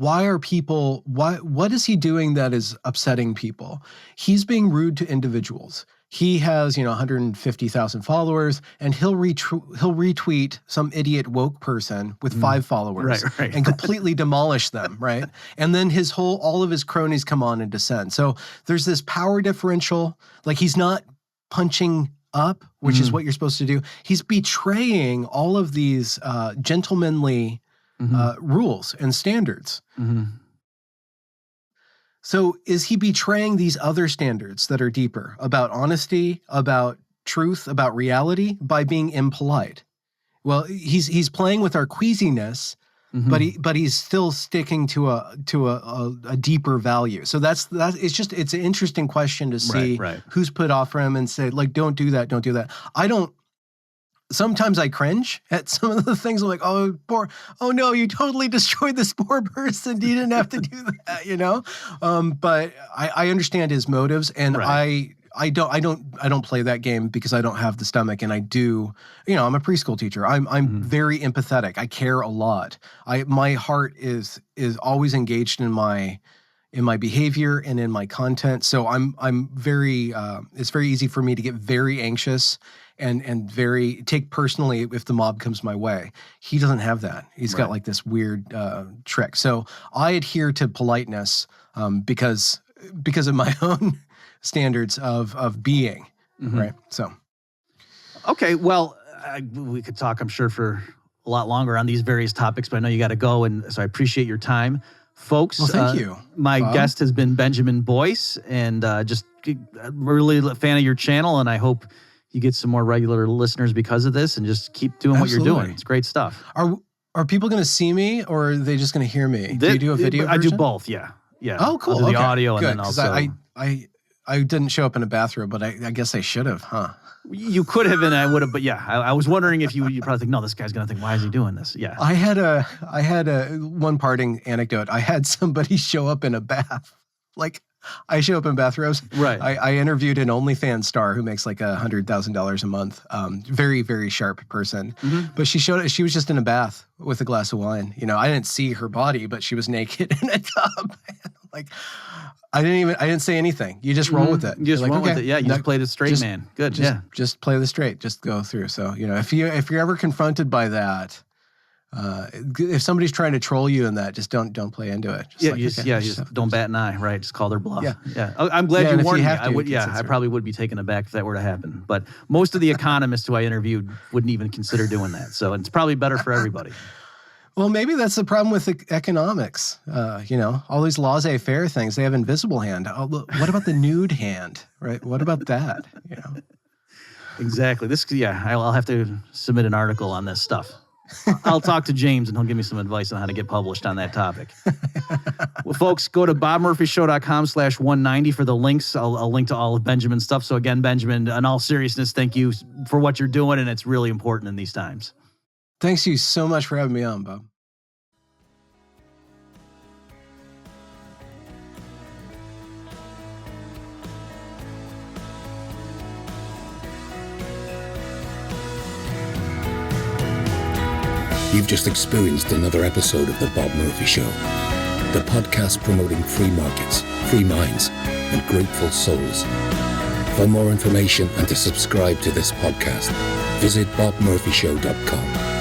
what is he doing that is upsetting people? He's being rude to individuals. He has, 150,000 followers, and he'll retweet some idiot woke person with 5 followers and completely demolish them, right? And then all of his cronies come on and descend. So there's this power differential. Like, he's not punching up, which is what you're supposed to do. He's betraying all of these gentlemanly rules and standards. So is he betraying these other standards that are deeper about honesty, about truth, about reality by being impolite? Well, he's playing with our queasiness, but he's still sticking to a deeper value. So that's it's an interesting question to see who's put off for him and say, like, don't do that. Sometimes I cringe at some of the things. I'm like, oh no, you totally destroyed this poor person. You didn't have to do that, But I understand his motives, and I don't play that game because I don't have the stomach, and I do. I'm a preschool teacher. I'm very empathetic. I care a lot. My heart is always engaged in my behavior and in my content. So I'm very. It's very easy for me to get very anxious and very take personally if the mob comes my way. He doesn't have that. He's got like this weird trick. So I adhere to politeness because of my own standards of being, right? So, okay, well, we could talk, I'm sure, for a lot longer on these various topics, but I know you got to go, and so I appreciate your time. Folks, well, thank you. My guest has been Benjamin Boyce, and just really a fan of your channel, and I hope you get some more regular listeners because of this, and just keep doing what you're Absolutely. doing. It's great stuff. Are people going to see me, or are they just going to hear me? Do you do a video I do version? both, yeah. Yeah. Oh, cool. I'll do the Okay. audio and Good, then 'cause also... I didn't show up in a bathrobe, but I guess I should have, huh? You could have, and I would have, but yeah, I was wondering if you probably think, no, this guy's going to think, why is he doing this? Yeah. I had a one parting anecdote. I had somebody show up in a bath. Like, I show up in bathrobes. Right. I interviewed an OnlyFans star who makes like $100,000 a month. Very, very sharp person. Mm-hmm. But she was just in a bath with a glass of wine. You know, I didn't see her body, but she was naked in a tub. Like, I didn't say anything. You just roll with it. You just You're like, roll with okay, it. Yeah, you just play the straight man. Good. Just play the straight. Just go through. So, you know, if you're ever confronted by that, if somebody's trying to troll you in that, just don't play into it. Just just don't bat an eye, right? Just call their bluff. Yeah. I'm glad and you if warned you me. have to, I would. Yeah, I consider it. probably would be taken aback if that were to happen. But most of the economists who I interviewed wouldn't even consider doing that. So it's probably better for everybody. Well, maybe that's the problem with economics. You know, all these laissez-faire things, they have invisible hand. Oh, look, what about the nude hand, right? What about that? You know, Exactly. I'll have to submit an article on this stuff. I'll talk to James and he'll give me some advice on how to get published on that topic. Well, folks, go to bobmurphyshow.com/190 for the links. I'll link to all of Benjamin's stuff. So again, Benjamin, in all seriousness, thank you for what you're doing, and it's really important in these times. thanks you so much for having me on, Bob. You've just experienced another episode of The Bob Murphy Show, the podcast promoting free markets, free minds, and grateful souls. For more information and to subscribe to this podcast, visit bobmurphyshow.com.